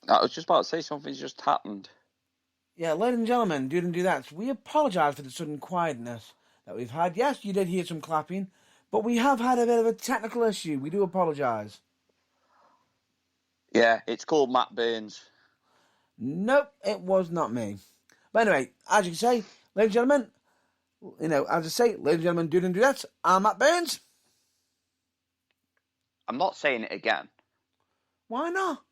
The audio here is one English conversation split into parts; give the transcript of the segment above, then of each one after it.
I was just about to say something's just happened. Yeah, ladies and gentlemen, do and do that. We apologise for the sudden quietness that we've had. Yes, you did hear some clapping, but we have had a bit of a technical issue. We do apologise. Yeah, it's called Matt Burns. Nope, it was not me. But anyway, as you can say, ladies and gentlemen, as I say, ladies and gentlemen, do and do that. I'm Matt Burns. I'm not saying it again. Why not?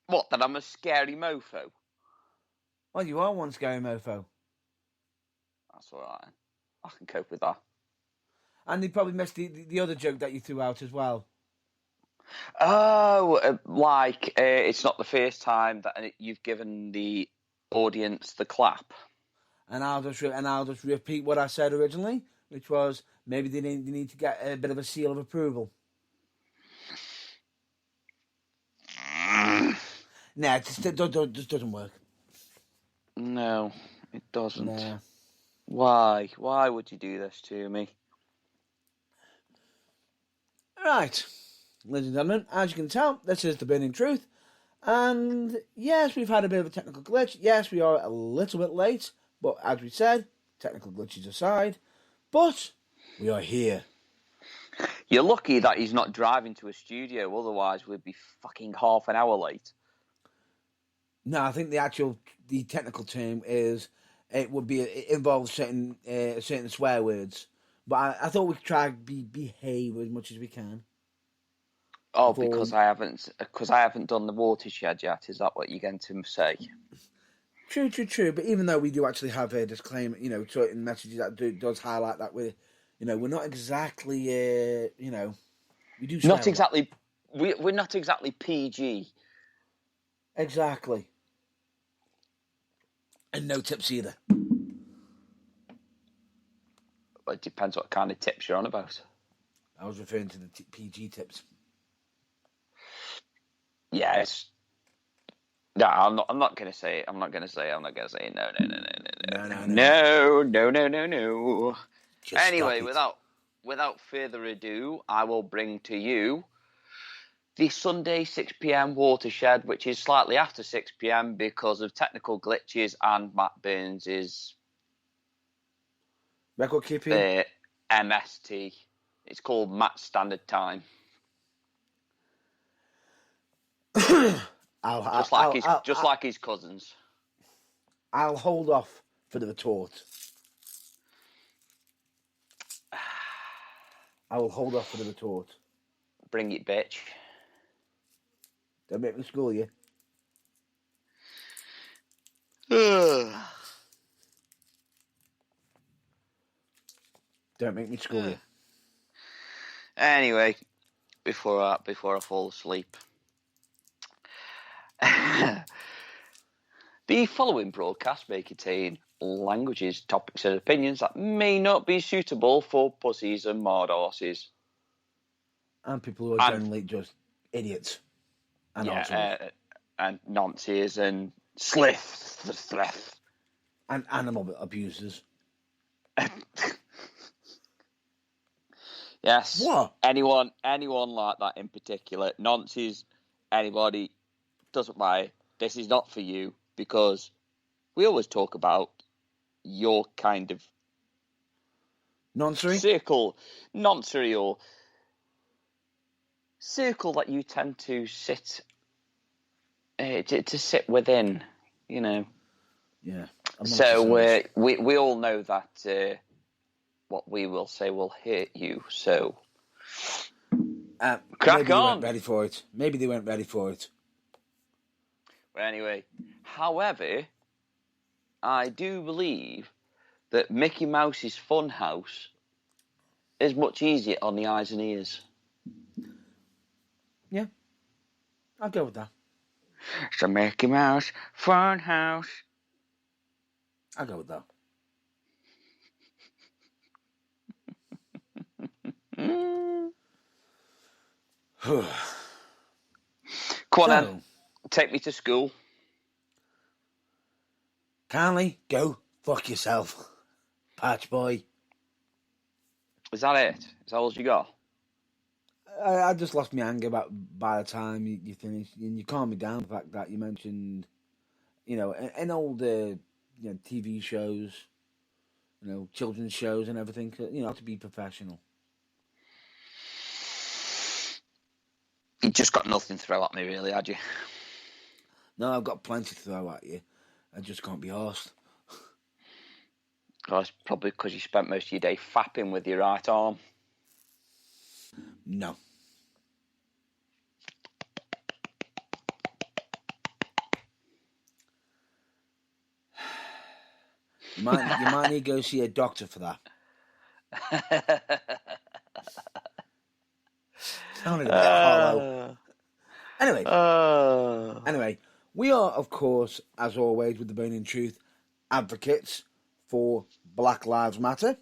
What, that I'm a scary mofo? Well, you are one scary mofo. That's alright. I can cope with that. And they probably missed the other joke that you threw out as well. Oh, it's not the first time that you've given the audience the clap. And I'll just repeat what I said originally, which was maybe they need to get a bit of a seal of approval. Nah, it just doesn't work. No, it doesn't. Nah. Why? Why would you do this to me? Right, ladies and gentlemen, as you can tell, this is the burning truth. And yes, we've had a bit of a technical glitch. Yes, we are a little bit late, but as we said, technical glitches aside, but we are here. You're lucky that he's not driving to a studio, otherwise we'd be fucking half an hour late. No, I think the technical term is it involves certain swear words. But I thought we'd try behave as much as we can. Oh, because I haven't done the watershed yet. Is that what you're going to say? True. But even though we do actually have a disclaimer, certain messages that does highlight that we're not exactly, we do not exactly. We're not exactly PG. Exactly. And no tips either. Well, it depends what kind of tips you're on about. I was referring to the PG tips. Yes. No, I'm not going to say it. I'm not going to say it. No. Just anyway, without further ado, I will bring to you the Sunday 6 p.m. watershed, which is slightly after 6 p.m. because of technical glitches and Matt Burns' record keeping. MST. It's called Matt Standard Time. just like his cousins. I'll hold off for the retort. I will hold off for the retort. Bring it, bitch. Don't make me school you. Don't make me school you. Anyway, before I fall asleep. The following broadcast may contain languages, topics, and opinions that may not be suitable for pussies and mad horses. And people who are generally just idiots. And and nonces and slith. And animal abusers. Yes. What? Anyone like that in particular. Nonces, anybody, doesn't matter. This is not for you because we always talk about your kind of noncery or circle that you tend to sit to sit within, Yeah. So we all know that what we will say will hurt you. So crack on. Maybe they weren't ready for it. But anyway, however, I do believe that Mickey Mouse's Funhouse is much easier on the eyes and ears. Yeah, I'll go with that. It's a Mickey Mouse Funhouse. I'll go with that. Come on then, take me to school. Kindly go fuck yourself, patch boy. Is that it? Is that all you got? I just lost my anger by the time you finished, and you calmed me down. The fact that you mentioned, in older, TV shows, children's shows and everything, to be professional. You just got nothing to throw at me, really, had you? No, I've got plenty to throw at you. I just can't be arsed. Well, it's probably because you spent most of your day fapping with your right arm. No. You might need to go see a doctor for that. Sounded a bit hollow. Anyway, we are, of course, as always, with the Burning Truth, advocates for Black Lives Matter.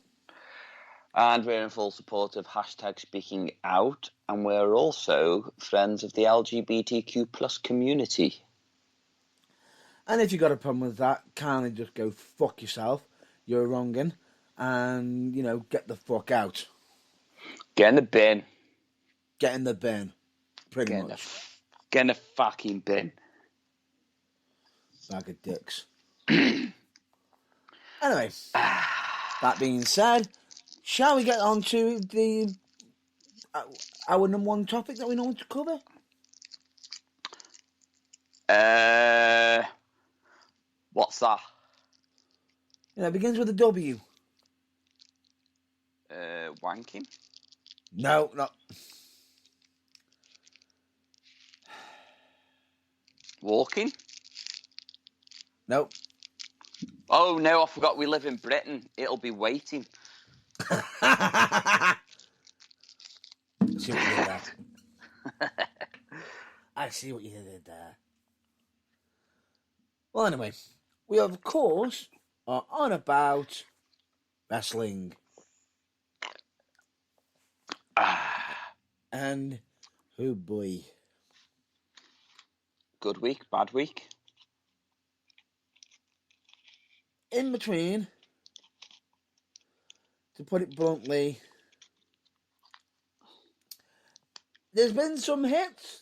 And we're in full support of hashtag speaking out. And we're also friends of the LGBTQ plus community. And if you got a problem with that, kindly just go fuck yourself. You're wronging. And, get the fuck out. Get in the bin. Get in the bin. Pretty much. Get in the fucking bin. Bag of dicks. Anyway, that being said, shall we get on to the our number one topic that we normally cover? What's that? It begins with a W. Wanking? No, not. Walking? Nope. Oh no, I forgot we live in Britain. It'll be waiting. See what you did there. I see what you did there. Well, anyway, we of course are on about wrestling. And oh boy. Good week, bad week. In between, to put it bluntly, there's been some hits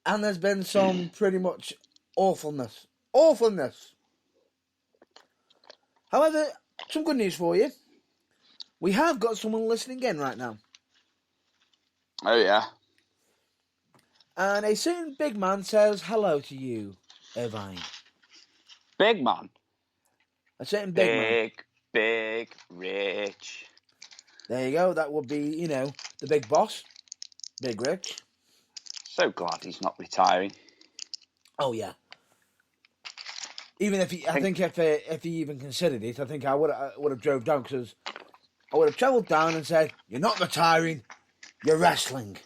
and there's been some pretty much awfulness. However, some good news for you. We have got someone listening in right now. Oh yeah. And a certain big man says hello to you, Irvine. Big man? A certain big man. Big, rich. There you go. That would be, the big boss. Big Rich. So glad he's not retiring. Oh, yeah. Even if he, I think if he even considered it, I think I would have drove down, because I would have travelled down and said, "You're not retiring, you're wrestling."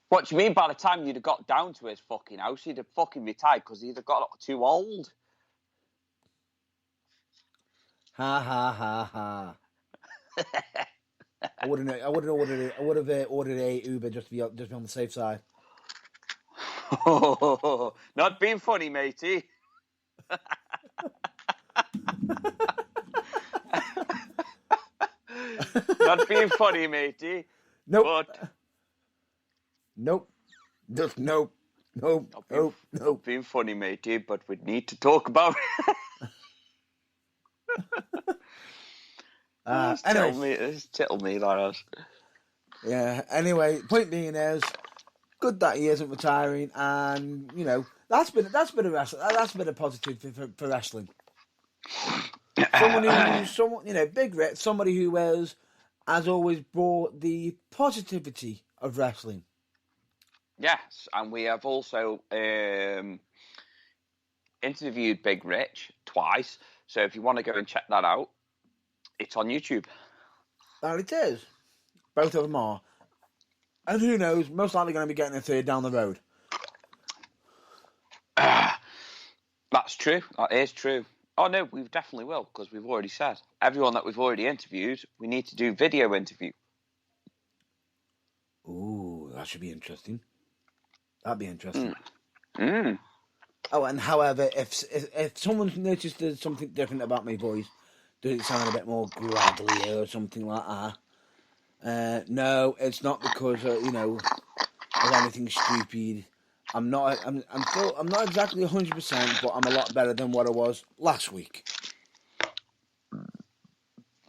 What do you mean? By the time you'd have got down to his fucking house, he'd have fucking retired because he'd have got too old. Ha ha ha ha. I would have ordered a Uber just to be on the safe side. Not being funny, matey. Not being funny, matey. Nope. But... Nope. Just nope. Nope. Not being funny, matey, but we need to talk about it. Anyway. It's tickle me, that is. Yeah, anyway, point being is, good that he isn't retiring, and, that's been a positive for wrestling. Big Red, somebody who has always brought the positivity of wrestling. Yes, and we have also interviewed Big Rich twice, so if you want to go and check that out, it's on YouTube. Well, it is. Both of them are. And who knows, most likely going to be getting a third down the road. That's true. That is true. Oh, no, we definitely will, because we've already said. Everyone that we've already interviewed, we need to do video interview. Ooh, that should be interesting. That'd be interesting. Oh, and however, if someone's noticed there's something different about my voice, does it sound a bit more gravelly or something like that? No, it's not because, of anything stupid. I'm not exactly 100%, but I'm a lot better than what I was last week.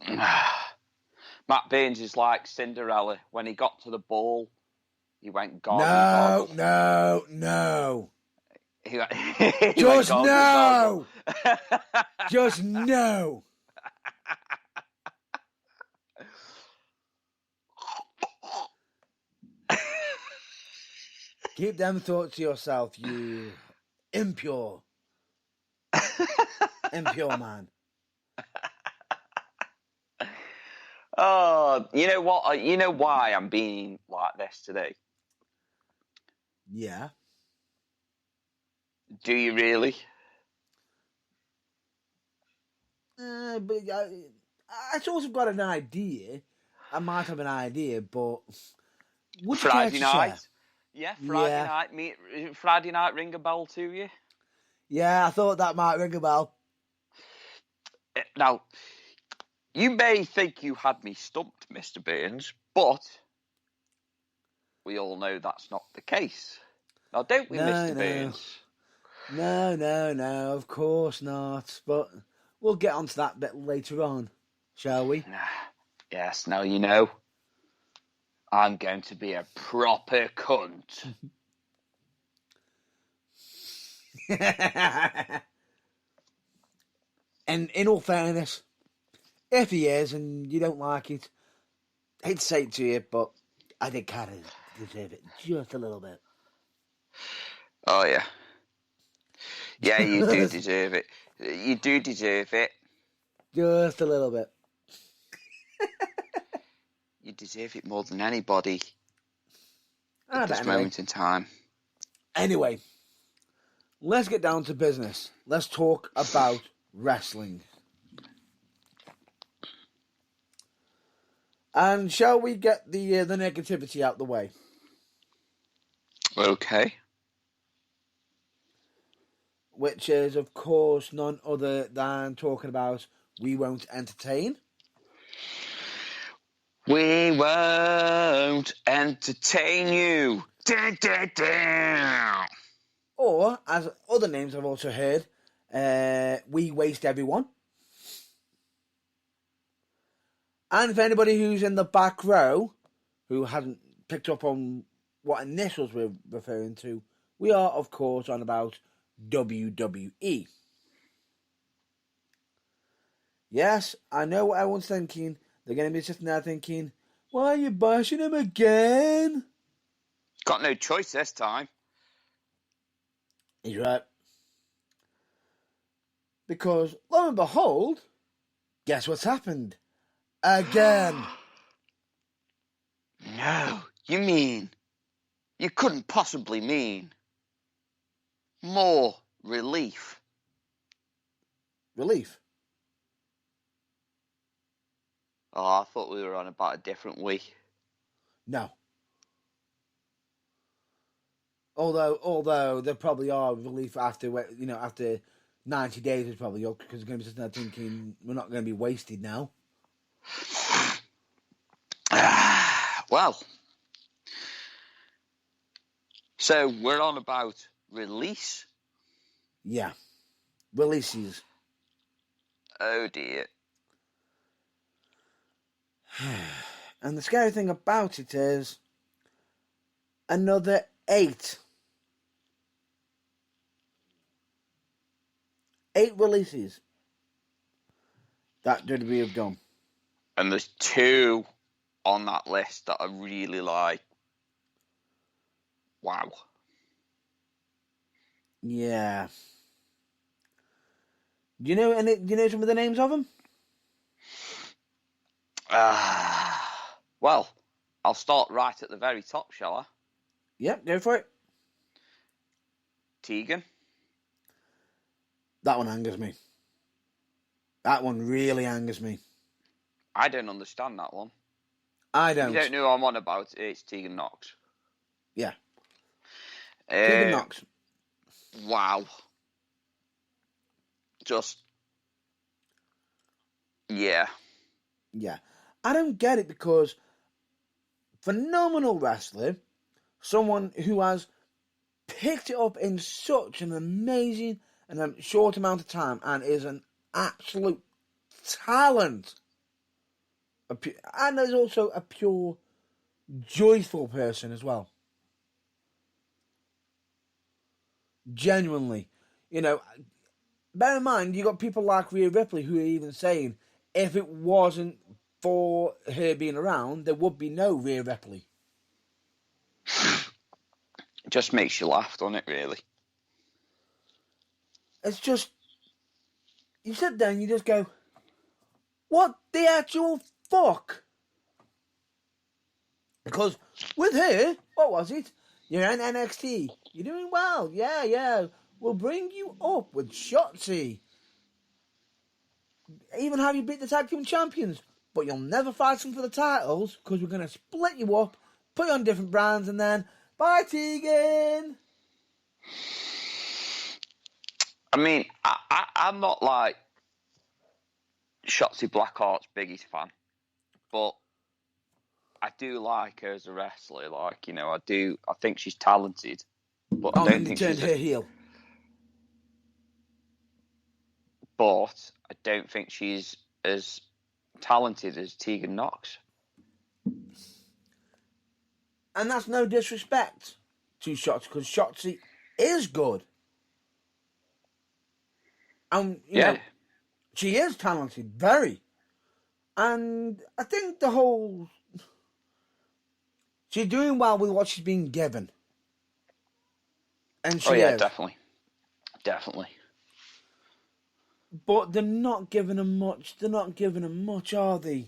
Matt Baines is like Cinderella. When he got to the ball, he went gargle. No. He went, Just gargle, no. gargle. Just no. Keep them thoughts to yourself, you impure man. Oh, you know what? You know why I'm being like this today? Yeah. Do you really? But I sort of got an idea. I might have an idea, but would you care to share? Yeah, Friday night. Friday night ring a bell to you? Yeah, I thought that might ring a bell. Now, you may think you had me stumped, Mr. Baines, but we all know that's not the case. Now, don't we, Mr. Baines? No, of course not. But we'll get onto that bit later on, shall we? Yes, now you know. I'm going to be a proper cunt. And in all fairness, if he is and you don't like it, I hate to say it to you, but I did kind of deserve it just a little bit. Oh, yeah. Yeah, you do deserve it. You do deserve it. Just a little bit. You deserve it more than anybody at this moment in time. Anyway, let's get down to business. Let's talk about wrestling. And shall we get the negativity out the way? Okay. Which is, of course, none other than talking about We Won't Entertain. We won't entertain you. Da, da, da. Or, as other names I've also heard, We Waste Everyone. And for anybody who's in the back row, who hadn't picked up on what initials we're referring to, we are, of course, on about WWE. Yes, I know what everyone's thinking. They're going to be sitting there thinking, why are you bashing him again? Got no choice this time. He's right. Because, lo and behold, guess what's happened? Again. No, you couldn't possibly mean more relief. Relief? Oh, I thought we were on about a different week. No. Although there probably are relief after 90 days is probably up, because they're going to be sitting there thinking we're not going to be wasted now. Well, so we're on about release? Yeah. Releases. Oh dear. And the scary thing about it is another 8 releases that WWE have done. And there's 2 on that list that I really like. Wow. Yeah. Do you know some of the names of them? Well, I'll start right at the very top, shall I? Yep, go for it. Tegan. That one angers me. That one really angers me. I don't understand that one. I don't. You don't know who I'm on about. It's Tegan Knox. Yeah. Tegan Knox. Wow. Just. Yeah. Yeah. I don't get it, because phenomenal wrestler, someone who has picked it up in such an amazing and a short amount of time and is an absolute talent. And is also a pure, joyful person as well. Genuinely. You know, bear in mind, you got people like Rhea Ripley who are even saying if it wasn't for her being around, there would be no Rhea Ripley. It just makes you laugh, doesn't it, really? It's just, you sit there and you just go, what the actual fuck? Because with her, what was it? You're in NXT. You're doing well. Yeah. We'll bring you up with Shotzi. Even have you beat the tag team champions. But you'll never fight them for the titles because we're going to split you up, put you on different brands, and then, bye, Tegan. I mean, I'm not like Shotzi Blackheart's biggest fan, but I do like her as a wrestler. Like, you know, I think she's talented, but I don't think turned her heel. But I don't think she's as talented as Tegan Nox. And that's no disrespect to Shotzi, because Shotzi is good. And, you know, she is talented, very. And I think she's doing well with what she's been given. And she is. Definitely. But they're not giving her much. They're not giving her much, are they?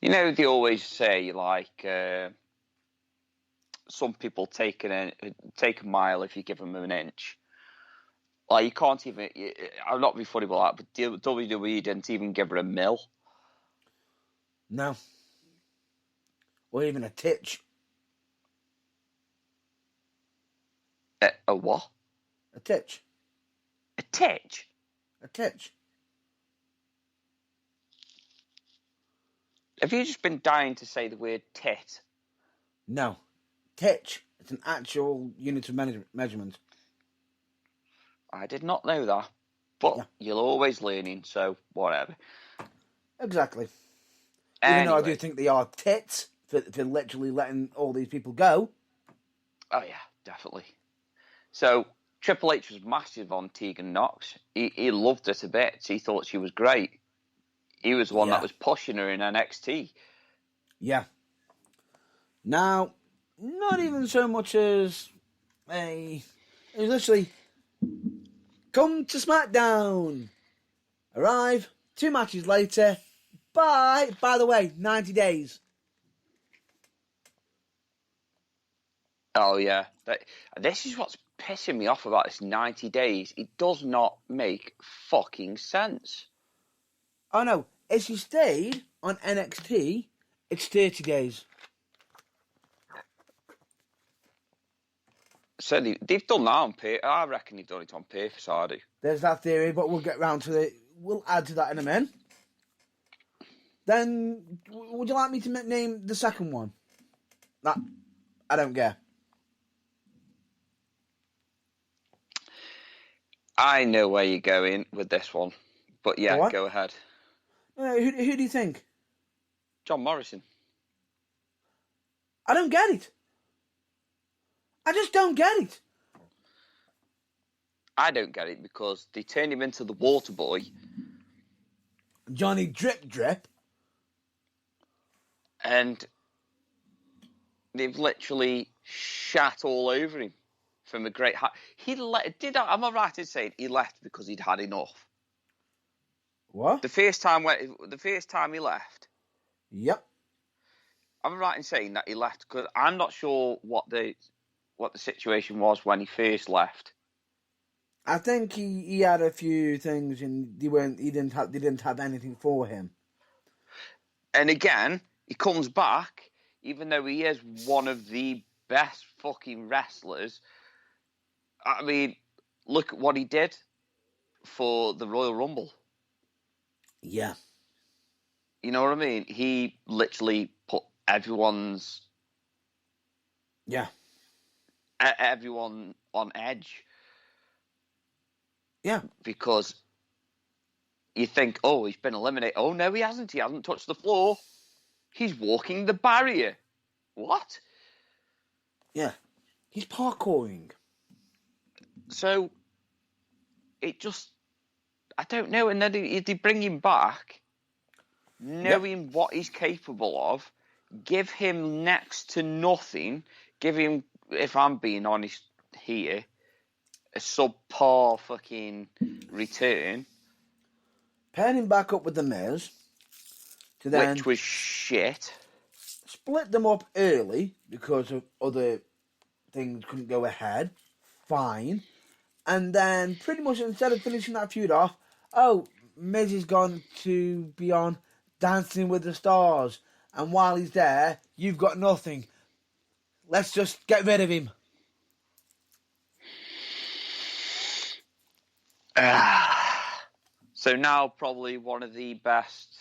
You know, they always say, like, some people take a mile if you give them an inch. Like, you can't even... I'm not being funny about that, but WWE didn't even give her a mil. No. Or even a titch. A what? A titch. A titch? A titch. Have you just been dying to say the word tit? No. Titch. It's an actual unit of measurement. I did not know that. But you're always learning, so whatever. Exactly. Anyway. Even though I do think they are tits for literally letting all these people go. Oh, yeah, definitely. So, Triple H was massive on Tegan Nox. He loved her to bits. He thought she was great. He was the one that was pushing her in NXT. Yeah. Now, not even so much as it was literally, come to SmackDown. Arrive, 2 matches later. Bye. By the way, 90 days. Oh, yeah. This is what's pissing me off about this 90 days. It does not make fucking sense. Oh, no. If she stayed on NXT, it's 30 days. So they've done that on pay. I reckon they've done it on pay for Saudi. There's that theory, but we'll get round to it. We'll add to that in a minute. Then, would you like me to name the second one? That, I don't care. I know where you're going with this one. But yeah, what? Go ahead. Who do you think? John Morrison. I don't get it. I just don't get it. I don't get it because they turned him into the water boy. Johnny Drip. And they've literally shat all over him from a great high. Am I right in saying he left because he'd had enough? What? The first time he left. Yep. Am I right in saying that he left? Because I'm not sure what the situation was when he first left. I think he had a few things, and they didn't have anything for him. And again, he comes back, even though he is one of the best fucking wrestlers. I mean, look at what he did for the Royal Rumble. Yeah. You know what I mean? He literally put everyone's Yeah. Everyone on edge. Yeah. Because you think, oh, he's been eliminated. Oh, no, he hasn't. He hasn't touched the floor. He's walking the barrier. What? Yeah. He's parkouring. So, it just, I don't know. And then they bring him back, knowing what he's capable of, give him next to nothing, give him, if I'm being honest here, a subpar fucking return. Pairing him back up with the Miz. To then Which was shit. Split them up early because of other things couldn't go ahead. Fine. And then pretty much instead of finishing that feud off, Miz is gone to be on Dancing with the Stars. And while he's there, you've got nothing. Let's just get rid of him. So now probably one of the best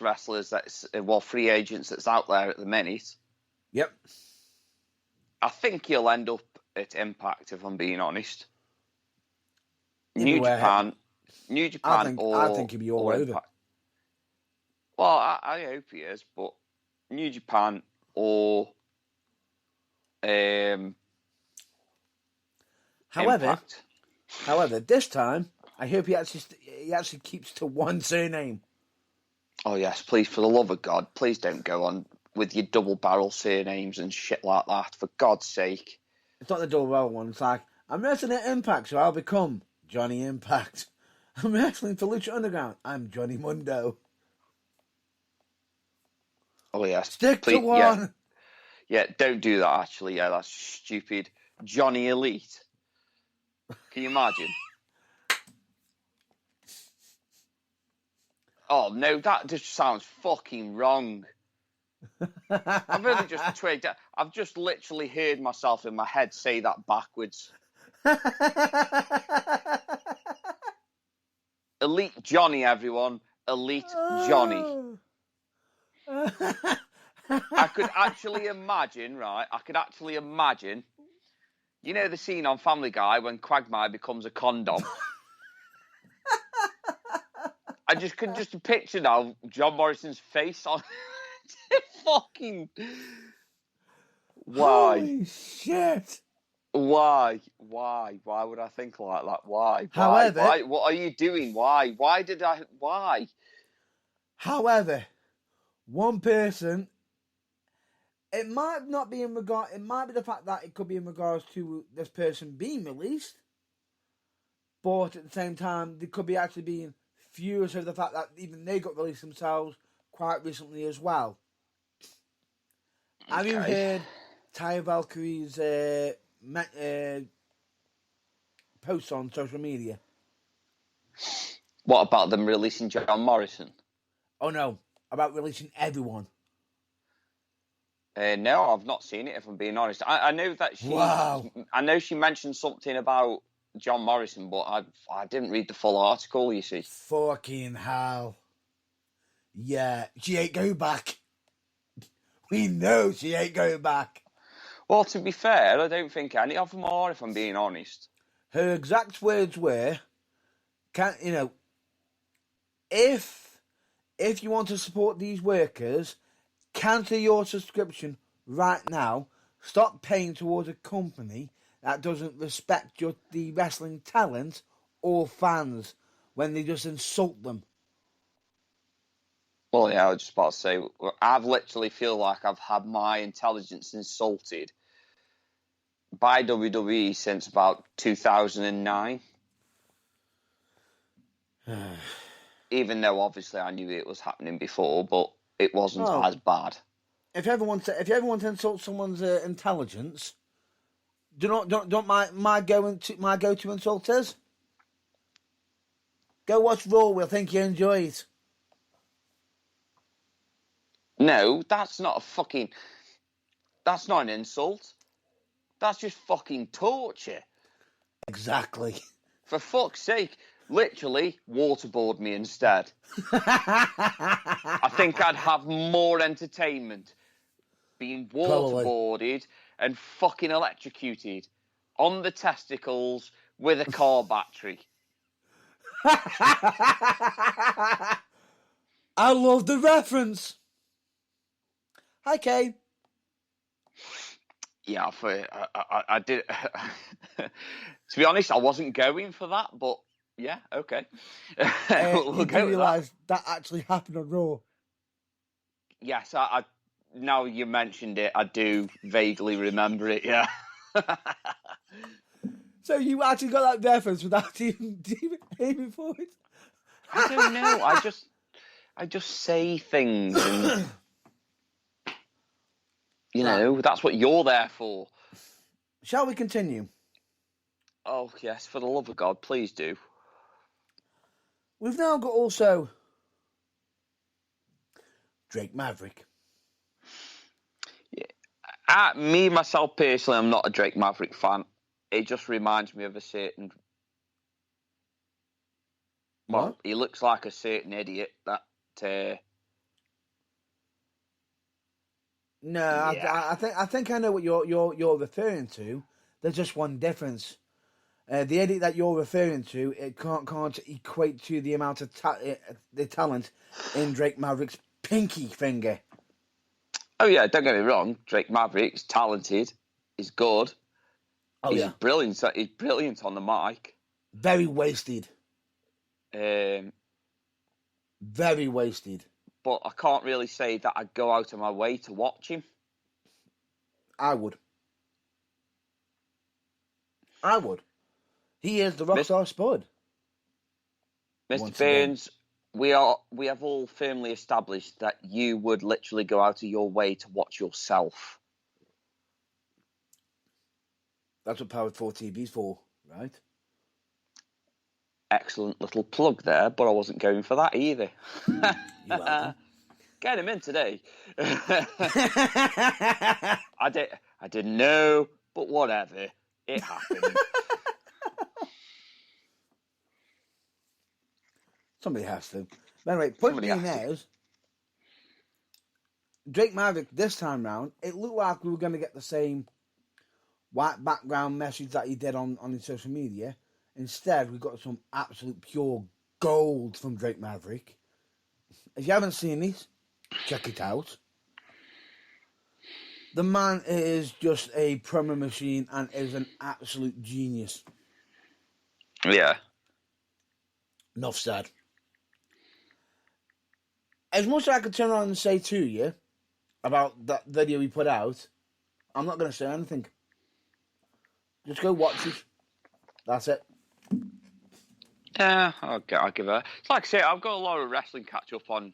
wrestlers that's free agents that's out there at the minute. Yep. I think he'll end up at Impact, if I'm being honest. New Japan. I think he'll be all over. Impact. Well, I hope he is, but New Japan or Impact. However, this time I hope he actually keeps to one surname. Oh yes, please, for the love of God, please don't go on with your double barrel surnames and shit like that. For God's sake. It's not the double barrel one. It's like, I'm wrestling at Impact, so I'll become Johnny Impact. I'm wrestling for Lucha Underground. I'm Johnny Mundo. Oh yes, stick to one. Yeah, don't do that. Actually, yeah, that's stupid. Johnny Elite. Can you imagine? Oh no, that just sounds fucking wrong. I've only just twigged. I've just literally heard myself in my head say that backwards. Elite Johnny, everyone. Elite Johnny. I could actually imagine, right? You know the scene on Family Guy when Quagmire becomes a condom? I just could just picture now John Morrison's face on fucking. Why? Holy shit! Why? Why would I think like that? Why? However, why? What are you doing? Why? Why? However, one person. It might not be in regard. It might be the fact that it could be in regards to this person being released, but at the same time, they could be actually being furious over the fact that even they got released themselves quite recently as well. Okay. Have you heard Taya Valkyrie's posts on social media? What about them releasing John Morrison? Oh no, about releasing everyone. No, I've not seen it, if I'm being honest. I know that she. Wow. I know she mentioned something about John Morrison, but I didn't read the full article, you see. Fucking hell. Yeah, she ain't going back. We know she ain't going back. Well, to be fair, I don't think any of them are, if I'm being honest. Her exact words were, if you want to support these workers, cancel your subscription right now. Stop paying towards a company that doesn't respect the wrestling talent or fans when they just insult them. Well, yeah, I was just about to say, I've literally feel like I've had my intelligence insulted by WWE since about 2009. Even though obviously I knew it was happening before, but it wasn't as bad. If you ever want to insult someone's intelligence, don't my go-to insulters. Go watch Raw. We'll think you enjoy it. No, that's not an insult. That's just fucking torture. Exactly. For fuck's sake, literally waterboard me instead. I think I'd have more entertainment. being Probably. waterboarded and fucking electrocuted on the testicles with a car battery. I love the reference. Hi, Kay. Yeah, I did. To be honest, I wasn't going for that, but yeah, okay. We'll You go do with realise that actually happened on Raw. Yes, I now you mentioned it, I do vaguely remember it. Yeah. So you actually got that reference without even aiming for it? I don't know. I just say things, and that's what you're there for. Shall we continue? Oh yes, for the love of God, please do. We've now got also Drake Maverick. Yeah. Me myself personally, I'm not a Drake Maverick fan. It just reminds me of a certain. Well, What? he looks like a certain idiot that. No, Yeah. I think I know what you're referring to. There's just one difference. The edit that you're referring to, it can't equate to the amount of the talent in Drake Maverick's pinky finger. Oh yeah, don't get me wrong. Drake Maverick's talented. He's good. Oh he's yeah, brilliant. He's brilliant on the mic. very wasted. Very wasted. But I can't really say that I'd go out of my way to watch him. I would. He is the Rockstar Spud. Mr. Burns, we have all firmly established that you would literally go out of your way to watch yourself. That's what Powered 4 TV's for, right? Excellent little plug there, but I wasn't going for that either. You're welcome. Get him in today. I didn't know, but whatever. It happened. Somebody has to. But anyway, point being is, Drake Maverick this time round, it looked like we were going to get the same white background message that he did on his social media. Instead, we got some absolute pure gold from Drake Maverick. If you haven't seen this, check it out. The man is just a promo machine and is an absolute genius. Yeah. Enough said. As much as I could turn around and say to you about that video he put out, I'm not going to say anything. Just go watch it. That's it. Yeah, I'll give it. It's like I say, I've got a lot of wrestling catch up on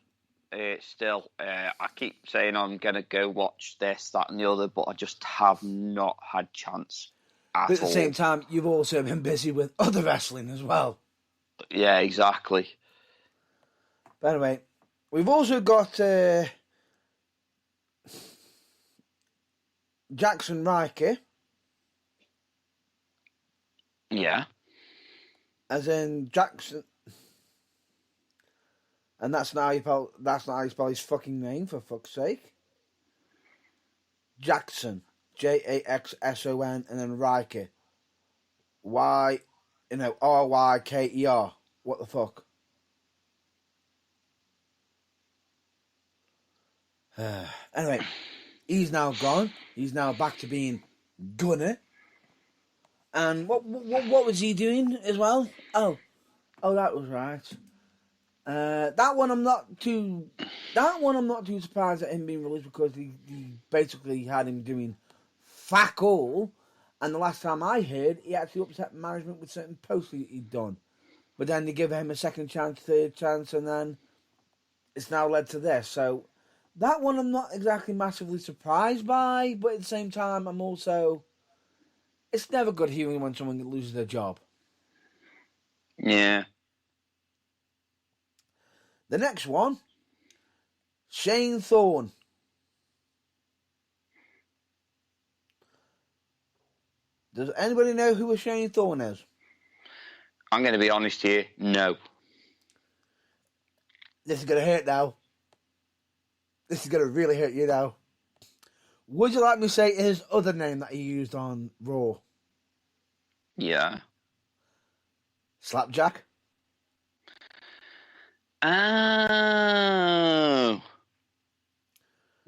still. I keep saying I'm going to go watch this, that and the other, but I just have not had chance at But at the all. same time, you've also been busy with other wrestling as well. Yeah, exactly. But anyway, we've also got Jackson Riker. Yeah. As in Jackson, and that's not how you spell his fucking name, for fuck's sake. Jackson, Jaxson, and then Riker, Ryker. What the fuck? Anyway, he's now gone. He's now back to being Gunner. And what was he doing as well? Oh, that was right. That one I'm not too surprised at him being released, because he basically had him doing fuck all. And the last time I heard, he actually upset management with certain posts he'd done. But then they give him a second chance, third chance, and then it's now led to this. So that one I'm not exactly massively surprised by, but at the same time, I'm also... It's never good hearing when someone loses their job. Yeah. The next one, Shane Thorne. Does anybody know who a Shane Thorne is? I'm going to be honest here, no. This is going to hurt now. This is going to really hurt you now. Would you like me to say his other name that he used on Raw? Yeah. Slapjack? Oh.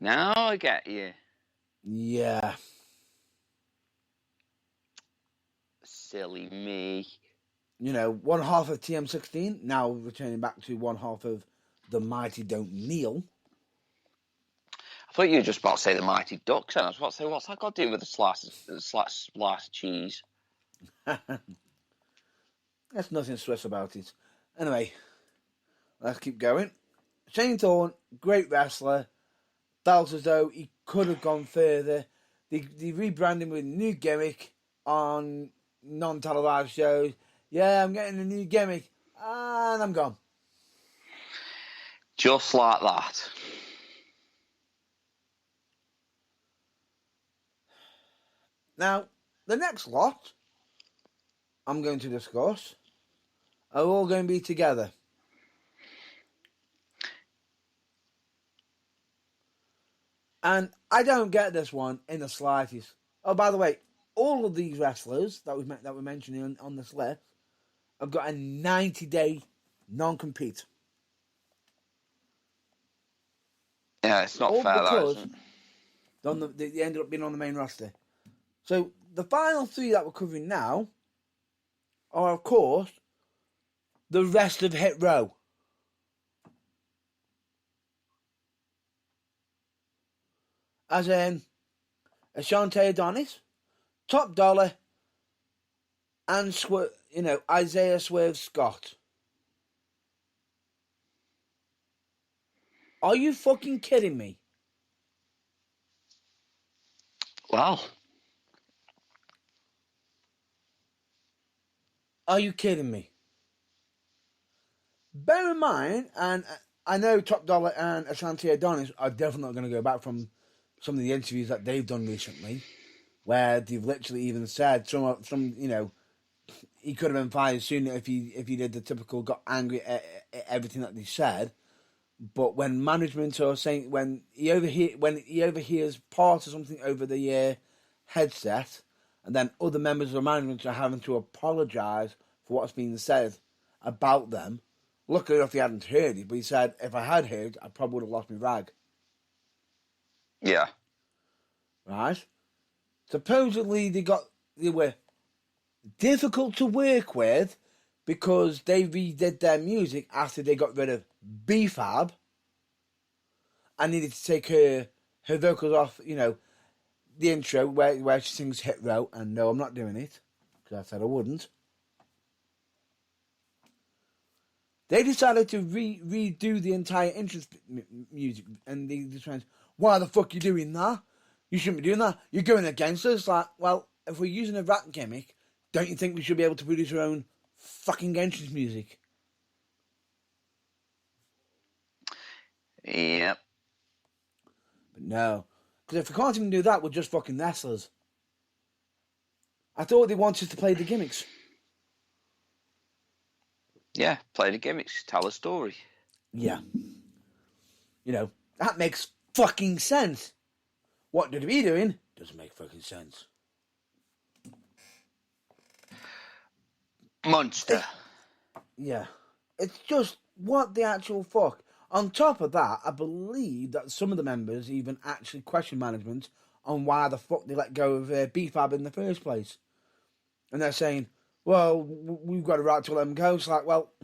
Now I get you. Yeah. Silly me. You know, one half of TM16, now returning back to one half of the Mighty Don't Kneel. I thought you were just about to say the Mighty Ducks, and I was about to say, what's that got to do with the slice of cheese? There's nothing Swiss about it. Anyway, let's keep going. Shane Thorne, great wrestler. Felt as though he could have gone further. They rebranded him with a new gimmick on non-televised shows. Yeah, I'm getting a new gimmick. And I'm gone. Just like that. Now, the next lot I'm going to discuss are all going to be together. And I don't get this one in the slightest. Oh, by the way, all of these wrestlers that we're mentioning on this list have got a 90-day non-compete. Yeah, it's not all fair, because that, isn't it? they ended up being on the main roster. So the final three that we're covering now are, of course, the rest of Hit Row. As in Ashante Adonis, Top Dollar, and Isaiah Swerve Scott. Are you fucking kidding me? Well, are you kidding me? Bear in mind, and I know Top Dollar and Ashante Adonis are definitely not going to go back from some of the interviews that they've done recently, where they've literally even said he could have been fired sooner if he did the typical got angry at everything that they said. But when management are saying when he overhears part of something over the headset, and then other members of the management are having to apologise for what's being said about them. Luckily enough, he hadn't heard it, but he said, if I had heard, I probably would have lost my rag. yeah. Right? Supposedly, they were difficult to work with because they redid their music after they got rid of B-Fab and needed to take her vocals off, the intro where she sings Hit Row, and no, I'm not doing it, because I said I wouldn't. They decided to redo the entire intro music, and they just went, why the fuck are you doing that? You shouldn't be doing that. You're going against us. Like, well, if we're using a rap gimmick, don't you think we should be able to produce our own fucking entrance music? Yep. But no. Because if we can't even do that, we're just fucking wrestlers. I thought they wanted us to play the gimmicks. Yeah, play the gimmicks, tell a story. Yeah. That makes fucking sense. What did we doing doesn't make fucking sense. Monster. Yeah. It's just, what the actual fuck? On top of that, I believe that some of the members even actually question management on why the fuck they let go of B-Fab in the first place. And they're saying, well, we've got a right to let them go. It's like, well,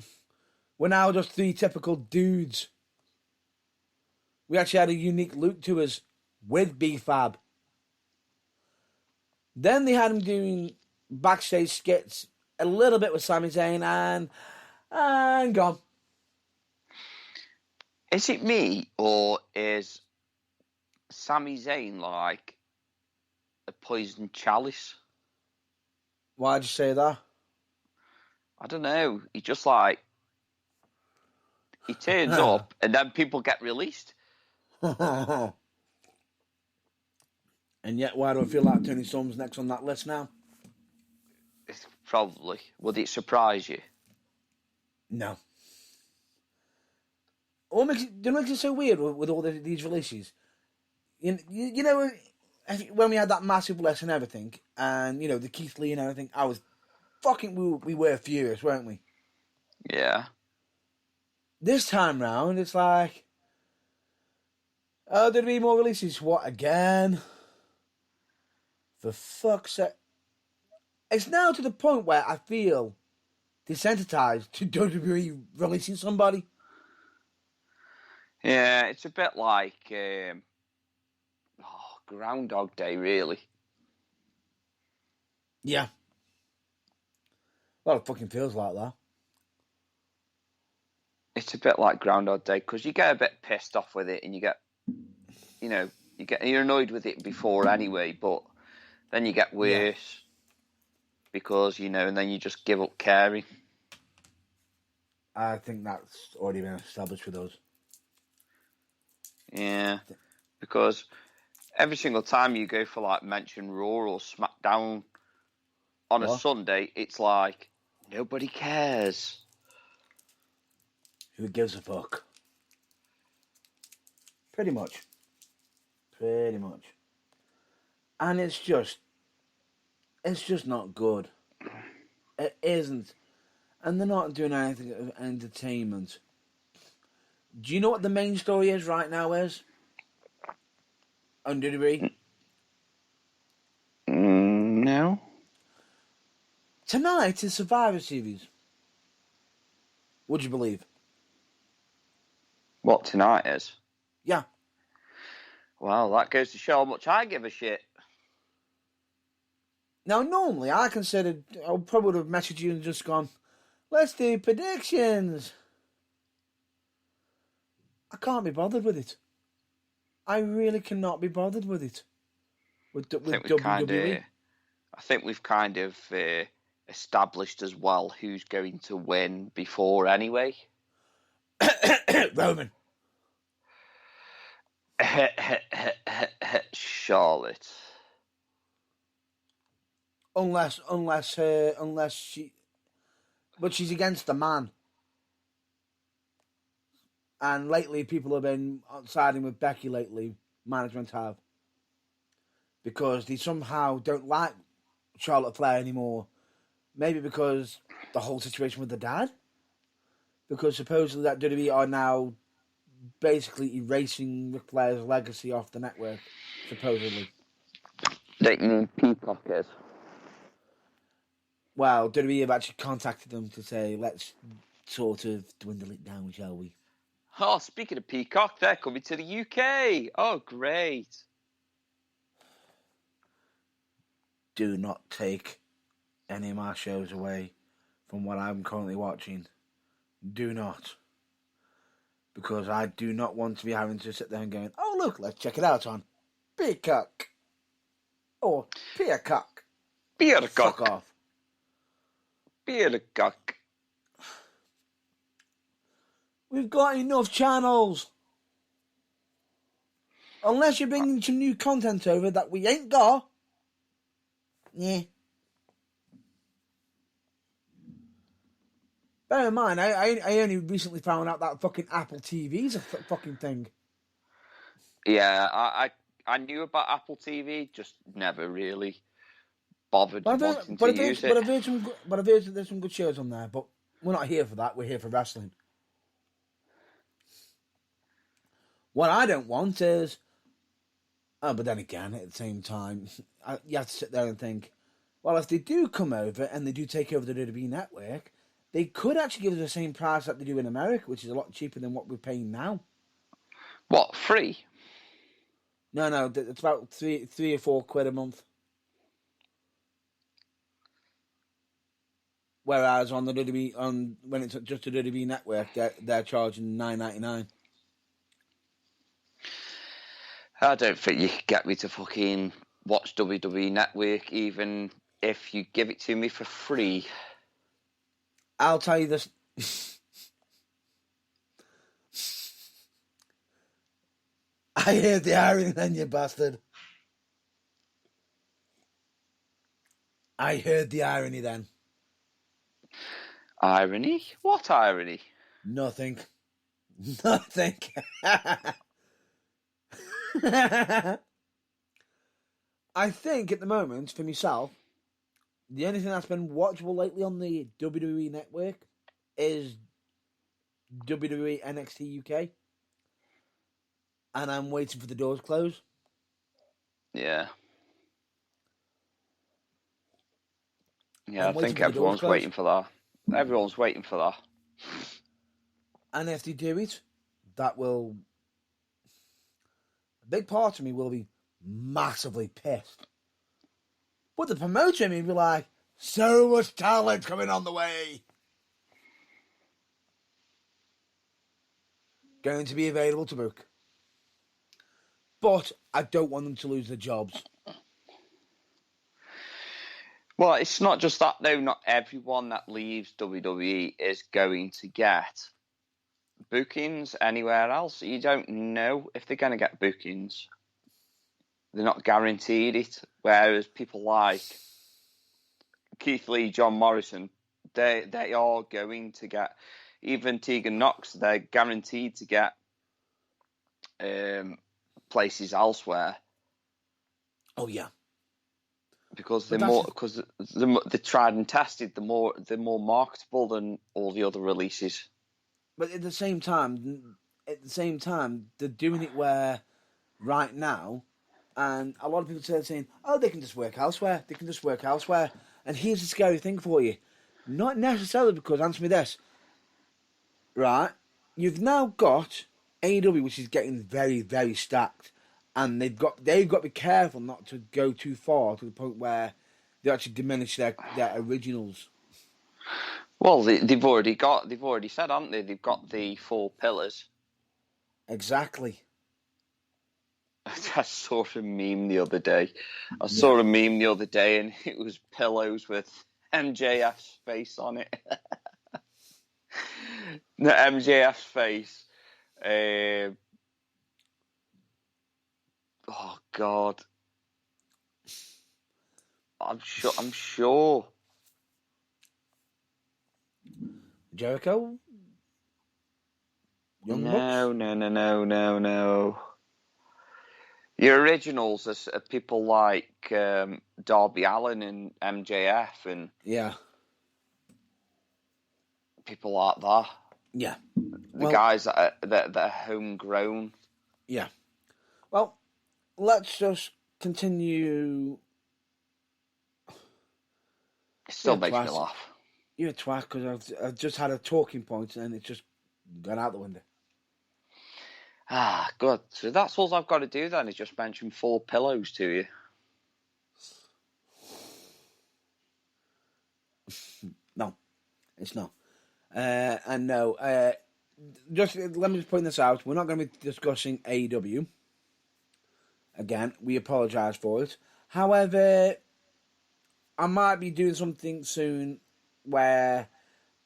we're now just three typical dudes. We actually had a unique look to us with B-Fab. Then they had him doing backstage skits a little bit with Sami Zayn and gone. Is it me, or is Sami Zayn like a poisoned chalice? Why'd you say that? I don't know. He just like, he turns up and then people get released. And yet, why do I feel like Tony Storm's next on that list now? It's probably. Would it surprise you? No. What makes it so weird with all these releases? You know, when we had that massive list and everything, and the Keith Lee and everything, I was fucking. We were furious, weren't we? Yeah. This time round, it's like, oh, there'll be more releases. What again? For fuck's sake! It's now to the point where I feel desensitized to WWE releasing somebody. Yeah, it's a bit like Groundhog Day, really. Yeah. Well, it fucking feels like that. It's a bit like Groundhog Day because you get a bit pissed off with it, and you're annoyed with it before anyway, but then you get worse because and then you just give up caring. I think that's already been established with us. Yeah, because every single time you go for like mention Raw or SmackDown on a Sunday, it's like nobody cares. Who gives a fuck? Pretty much. And it's just not good. It isn't. And they're not doing anything of entertainment. Do you know what the main story is right now, is? On WWE? No. Tonight is Survivor Series. Would you believe? What tonight is? Yeah. Well, that goes to show how much I give a shit. Now, normally, I probably would have messaged you and just gone, let's do predictions. I can't be bothered with it. I really cannot be bothered with it. With WWE. I think we've kind of established as well who's going to win before anyway. Roman. Charlotte. Unless she, but she's against the man. And lately, people have been siding with Becky lately, management have. Because they somehow don't like Charlotte Flair anymore. Maybe because the whole situation with the dad. Because supposedly that WWE are now basically erasing Ric Flair's legacy off the network, supposedly. Don't you mean Peacock is? Well, WWE have actually contacted them to say, let's sort of dwindle it down, shall we? Oh, speaking of Peacock, they're coming to the UK. Oh, great. Do not take any of my shows away from what I'm currently watching. Do not. Because I do not want to be having to sit there and going, oh, look, let's check it out on Peacock. Or Peacock. Peacock. Fuck off. Peacock. We've got enough channels. Unless you're bringing some new content over that we ain't got. Yeah. Bear in mind, I only recently found out that fucking Apple TV's a fucking thing. Yeah, I knew about Apple TV, just never really bothered wanting to use it. But I've heard there's some good shows on there, but we're not here for that. We're here for wrestling. What I don't want is... Oh, but then again, at the same time, you have to sit there and think, well, if they do come over and they do take over the WWE network, they could actually give us the same price that they do in America, which is a lot cheaper than what we're paying now. What, free? No, it's about three or £4 a month. Whereas on the WWE, when it's just a WWE network, they're charging $9.99. I don't think you could get me to fucking watch WWE Network, even if you give it to me for free. I'll tell you this. I heard the irony then, you bastard. I heard the irony then. Irony? What irony? Nothing. I think at the moment, for myself, the only thing that's been watchable lately on the WWE network is WWE NXT UK. And I'm waiting for the doors to close. Yeah. Yeah, I I'm waiting think for the doors to everyone's close. waiting for that. Everyone's waiting for that. And if they do it, that will... A big part of me will be massively pissed. But the promoter in me will be like, so much talent coming on the way. Going to be available to book. But I don't want them to lose their jobs. Well, it's not just that, though. Not everyone that leaves WWE is going to get bookings anywhere else. You don't know if they're going to get bookings. They're not guaranteed it. Whereas people like Keith Lee, John Morrison, they are going to get, even Tegan Knox, they're guaranteed to get places elsewhere. Oh yeah, because they're tried and tested. They're more marketable than all the other releases. But at the same time, they're doing it where right now, and a lot of people are saying, "Oh, they can just work elsewhere. They can just work elsewhere." And here's the scary thing for you: not necessarily, because answer me this, right? You've now got AEW, which is getting very, very stacked, and they've got to be careful not to go too far to the point where they actually diminish their originals. Well, they've already said, haven't they? They've got the 4 pillars. Exactly. I saw a meme the other day. And it was pillows with MJF's face on it. No, MJF's face. Oh God. I'm sure. Jericho? Young Bucks? No. Your originals are people like Darby Allin and MJF and people like that. Yeah. The guys that are homegrown. Yeah. Well, let's just continue. It still makes me laugh. You're a twat because I've just had a talking point and it's just gone out the window. Ah, good. So that's all I've got to do then is just mention 4 pillows to you. No, it's not. And no, just let me just point this out. We're not going to be discussing AEW. Again, we apologise for it. However, I might be doing something soon where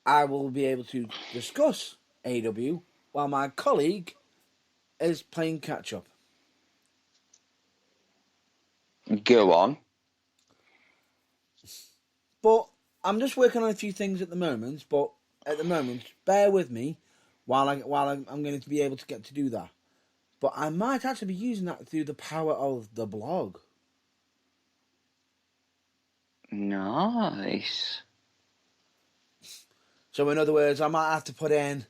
I will be able to discuss AEW while my colleague is playing catch up. Go on. But I'm just working on a few things at the moment. But at the moment, bear with me while I'm going to be able to get to do that. But I might actually be using that through the power of the blog. Nice. So in other words, I might have to put in,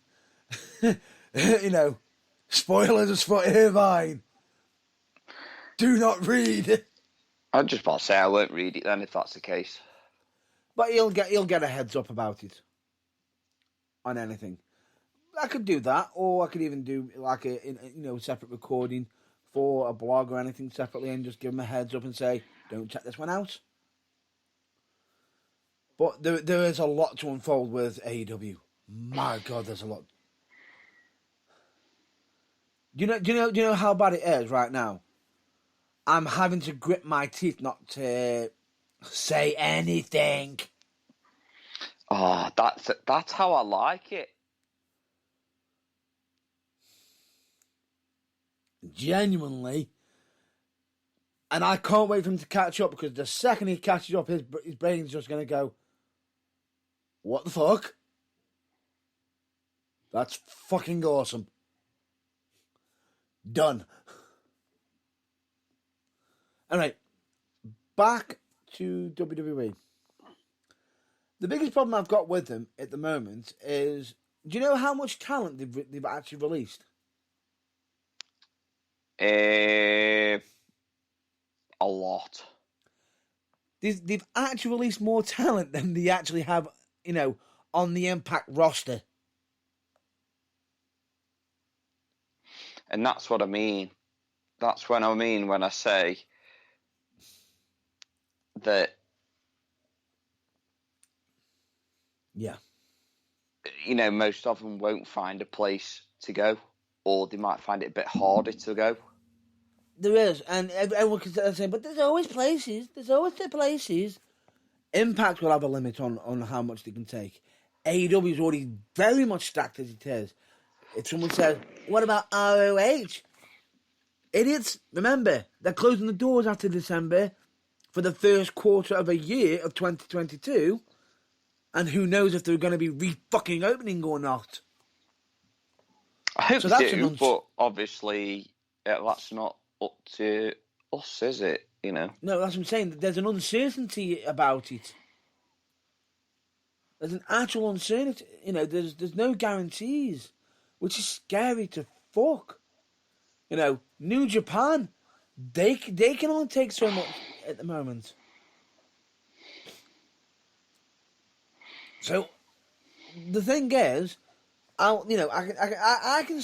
spoilers for Irvine. Do not read. I'm just about to say I won't read it then if that's the case. But he'll get a heads up about it on anything. I could do that, or I could even do like a separate recording for a blog or anything separately, and just give him a heads up and say, "Don't check this one out." But there is a lot to unfold with AEW. My God, there's a lot. Do you know how bad it is right now? I'm having to grit my teeth not to say anything. Oh, that's how I like it. Genuinely. And I can't wait for him to catch up, because the second he catches up, his brain's just going to go, what the fuck? That's fucking awesome. Done. Alright, back to WWE. The biggest problem I've got with them at the moment is, do you know how much talent they've actually released? A lot. They've actually released more talent than they actually have, on the Impact roster. And that's what I mean. That's what I mean when I say that, most of them won't find a place to go, or they might find it a bit harder to go. There is, and everyone can say, but there's always places. There's always the places. Impact will have a limit on how much they can take. AEW is already very much stacked as it is. If someone says, what about ROH? Idiots, remember, they're closing the doors after December for the first quarter of a year of 2022, and who knows if they're going to be re-fucking opening or not. I hope they do, but obviously that's not up to us, is it? No, that's what I'm saying. There's an uncertainty about it. There's an actual uncertainty. There's no guarantees, which is scary to fuck. New Japan, they can only take so much at the moment. So the thing is, I can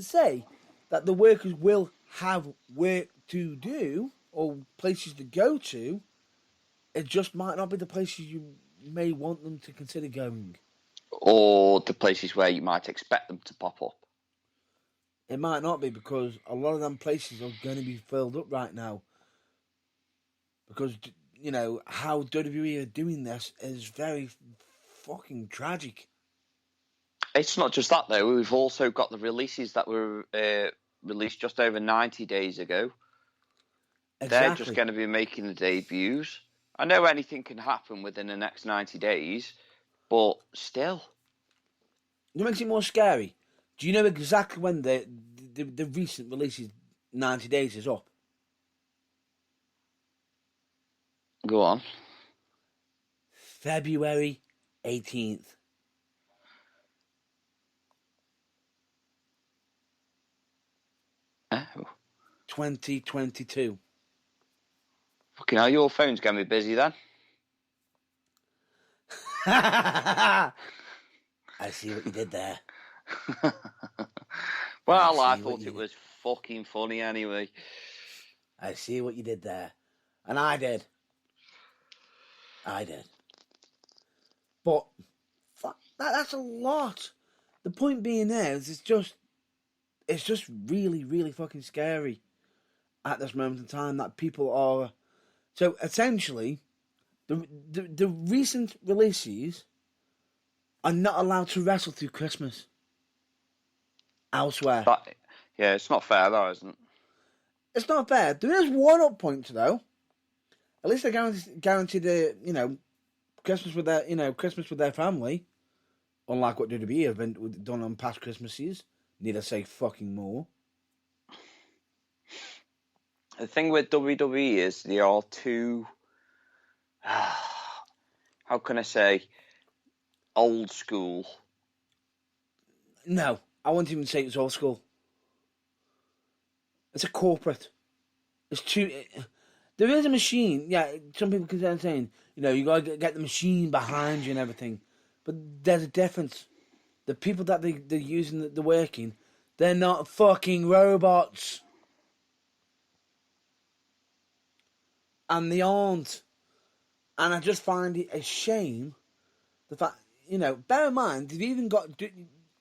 say that the workers will have work to do or places to go to. It just might not be the places you may want them to consider going, or the places where you might expect them to pop up. It might not be, because a lot of them places are going to be filled up right now. Because, how WWE are doing this is very fucking tragic. It's not just that, though. We've also got the releases that were released just over 90 days ago. Exactly. They're just going to be making the debuts. I know anything can happen within the next 90 days, but still. What makes it more scary? Do you know exactly when the recent releases 90 days is up? Go on. February 18th. Oh. 2022. Fucking hell, your phone's going to be busy then. I see what you did there. Well, I thought it was fucking funny anyway. I see what you did there. And I did. But that's a lot. The point being is, it's just really, really fucking scary at this moment in time that people are. So essentially, the recent releases are not allowed to wrestle through Christmas elsewhere. It's not fair, though, isn't it? It's not fair. There is one up point, though. At least they're guaranteed Christmas with their family. Unlike what WWE have been done on past Christmases. Need I say fucking more? The thing with WWE is they are too, how can I say, old school. No, I wouldn't even say it's old school. It's a corporate. It's too. There is a machine. Yeah, some people consider saying, you got to get the machine behind you and everything. But there's a difference. The people that they're using, they're working, they're not fucking robots. And they aren't. And I just find it a shame. The fact, bear in mind, they've even got. Did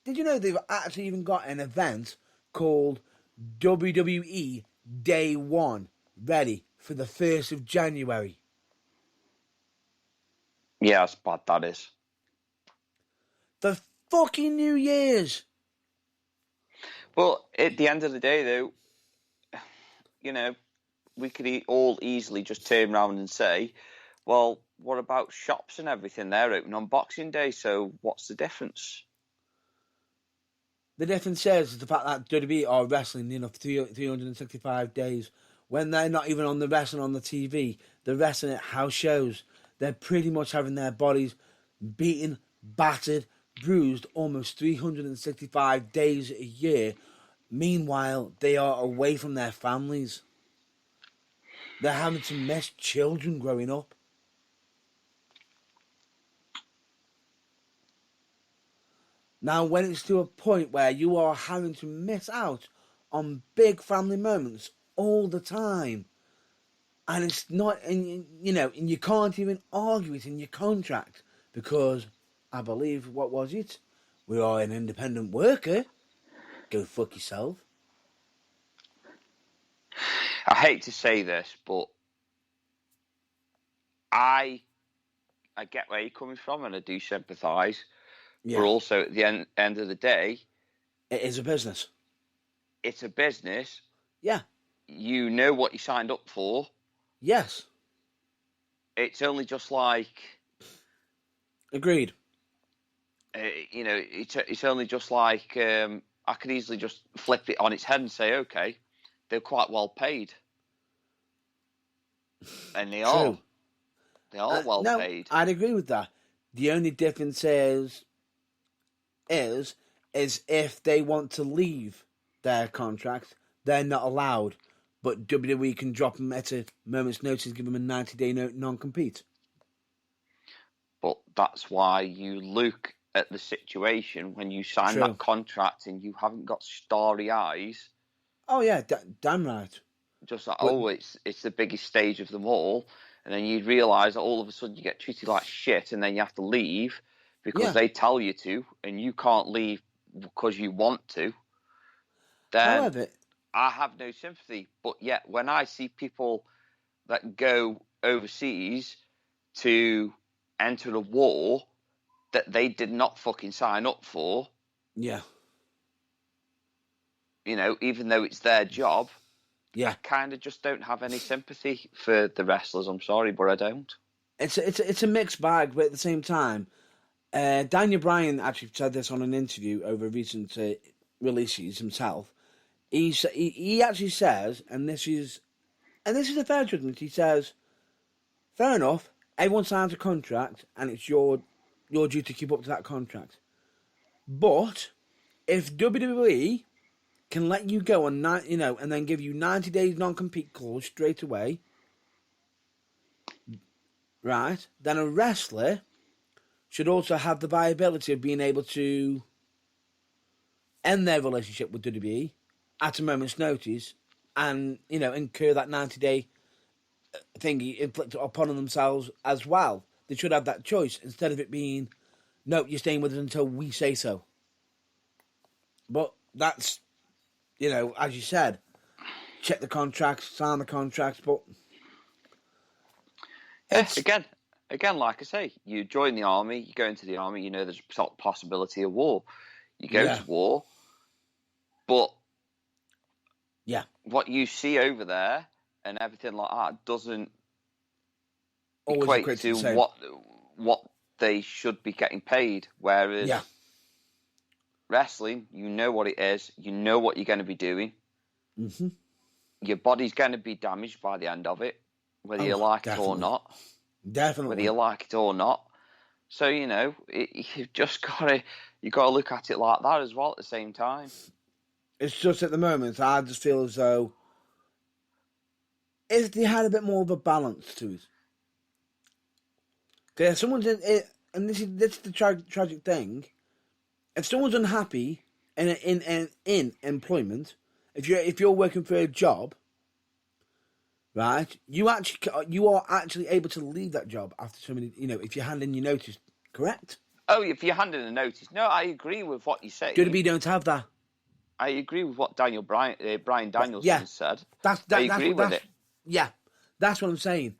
you know they've actually even got an event called WWE Day 1 ready for the 1st of January? Yeah, that's bad, that is. For fucking New Year's. Well, at the end of the day, though, we could all easily just turn around and say, well, what about shops and everything? They're open on Boxing Day, so what's the difference? The difference is the fact that WWE are wrestling 365 days when they're not even on the wrestling on the TV, the wrestling at house shows, they're pretty much having their bodies beaten, battered, bruised almost 365 days a year. Meanwhile, they are away from their families. They're having to miss children growing up. Now, when it's to a point where you are having to miss out on big family moments all the time, and it's not, and you can't even argue it in your contract because I believe, what was it? We are an independent worker. Go fuck yourself. I hate to say this, but I get where you're coming from, and I do sympathise. Yeah. But also, at the end of the day, It is a business. It's a business. Yeah. You know what you signed up for. Yes. It's only just like. Agreed. It's only just like I could easily just flip it on its head and say, okay, they're quite well paid, and they are. They are well paid. I'd agree with that. The only difference is if they want to leave their contract, they're not allowed. But WWE can drop them at a moment's notice, give them a 90-day non-compete. But that's why you look at the situation when you sign that contract and you haven't got starry eyes. Oh yeah, damn right. Just like, it's the biggest stage of them all, and then you realise that all of a sudden you get treated like shit, and then you have to leave because they tell you to, and you can't leave because you want to. Then However, I have no sympathy. But yet, when I see people that go overseas to enter a war that they did not fucking sign up for, even though it's their job, I kind of just don't have any sympathy for the wrestlers. I'm sorry, but I don't. It's a mixed bag, but at the same time, Daniel Bryan actually said this on an interview over recent releases himself. He actually says, and this is a fair judgment. He says, fair enough, everyone signs a contract, and it's your duty to keep up to that contract. But if WWE can let you go on and then give you 90 days non-compete clause straight away, right? Then a wrestler should also have the viability of being able to end their relationship with WWE at a moment's notice, and incur that 90-day thingy inflicted upon themselves as well. They should have that choice instead of it being, no, you're staying with us until we say so. But that's, as you said, check the contracts, sign the contracts, but again, like I say, you join the army, you go into the army, there's a possibility of war. You go to war, but what you see over there and everything like that doesn't equate to what they should be getting paid. Whereas wrestling, you know what it is, you know what you're going to be doing. Mm-hmm. Your body's going to be damaged by the end of it, whether you like it or not. Definitely. Whether you like it or not. So, you've just got to look at it like that as well at the same time. It's just at the moment, I just feel as though if they had a bit more of a balance to it. Because someone's in it, and this is the tragic thing. If someone's unhappy in employment, if you're working for a job, right, you are actually able to leave that job after so many, if you hand in your notice, correct? Oh, if you hand in a notice. No, I agree with what you say. WWE don't have that. I agree with what Bryan Danielson said. I agree with it. Yeah, that's what I'm saying.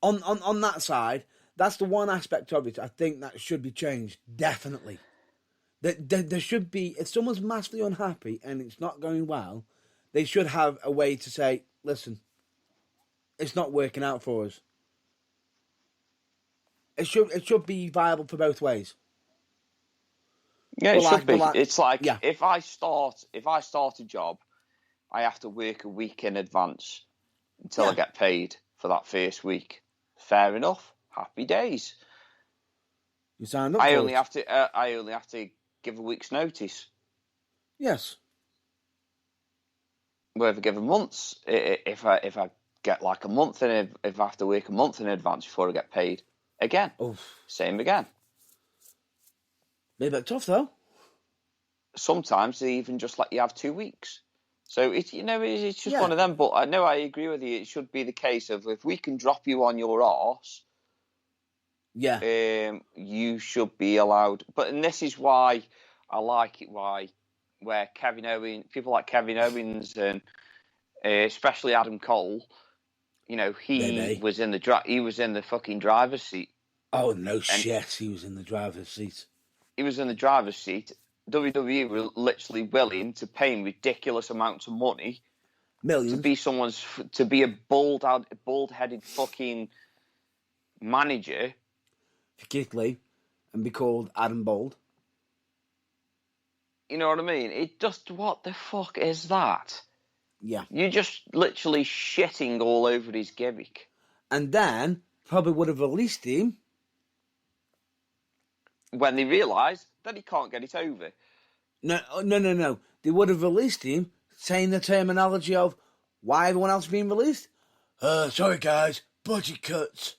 On that side, that's the one aspect of it I think that should be changed, definitely. There should be, if someone's massively unhappy and it's not going well, they should have a way to say, listen, it's not working out for us. It should be viable for both ways. Yeah, it should be. It's like if I start a job I have to work a week in advance until I Yeah. get paid for that first week. Fair enough. Happy days. You signed up I for only it. have to give a week's notice. Yes. Whether given months, if I get like a month in, if I have to work a month in advance before I get paid, again, Oh, same again. maybe a bit tough though. Sometimes they even just let you have 2 weeks. So it's it's just Yeah. one of them. But I know I agree with you. It should be the case of if we can drop you on your arse, Yeah. you should be allowed. And this is why I like it. Where people like Kevin Owens and especially Adam Cole, he Maybe. was in the fucking driver's seat. Oh no And shit! He was in the driver's seat. he was in the driver's seat. WWE were literally willing to pay him ridiculous amounts of money Millions. to be a bald-headed fucking manager. For Keith Lee, and be called Adam Bold. You know what I mean? It just, what the fuck is that? Yeah. You're just literally shitting all over his gimmick. And then probably would have released him. When they realise that he can't get it over. No. They would have released him saying the terminology of why everyone else being released. Sorry guys, budget cuts.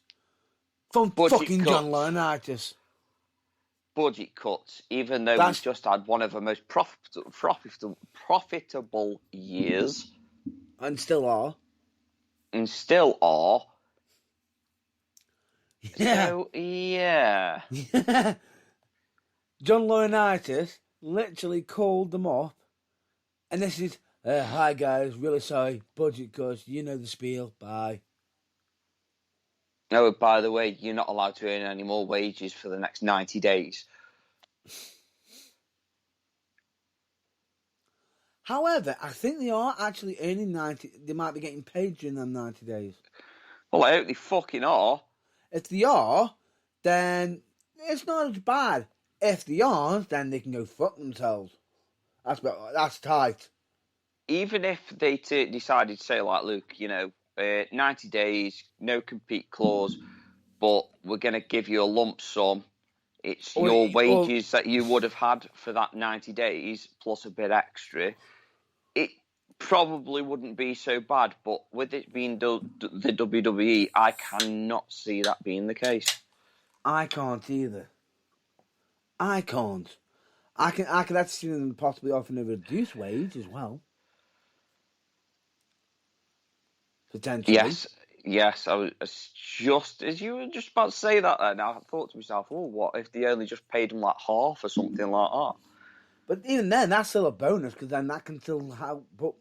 From fucking cuts. John Laurinaitis. Budget cuts, even though we've just had one of the most profitable years. And still are. And still are. Yeah. So, yeah. John Laurinaitis literally called them up. And this is, hi guys, really sorry, budget cuts, you know the spiel, bye. Oh, by the way, you're not allowed to earn any more wages for the next 90 days. However, I think they are actually earning 90, they might be getting paid during them 90 days. Well, I hope they fucking are. If they are, then it's not as bad. If they aren't, then they can go fuck themselves. That's tight. Even if they decided to say, like, Luke, 90 days, no compete clause, but we're going to give you a lump sum. It's your wages that you would have had for that 90 days plus a bit extra. It probably wouldn't be so bad, but with it being the WWE, I cannot see that being the case. I can't either. I can't. I could actually see them possibly offering a reduced wage as well. Potentially. Yes. I was just as you were just about to say that. Then I thought to myself, "Oh, what if they only just paid them like half or something like that?" But even then, that's still a bonus because then that can still put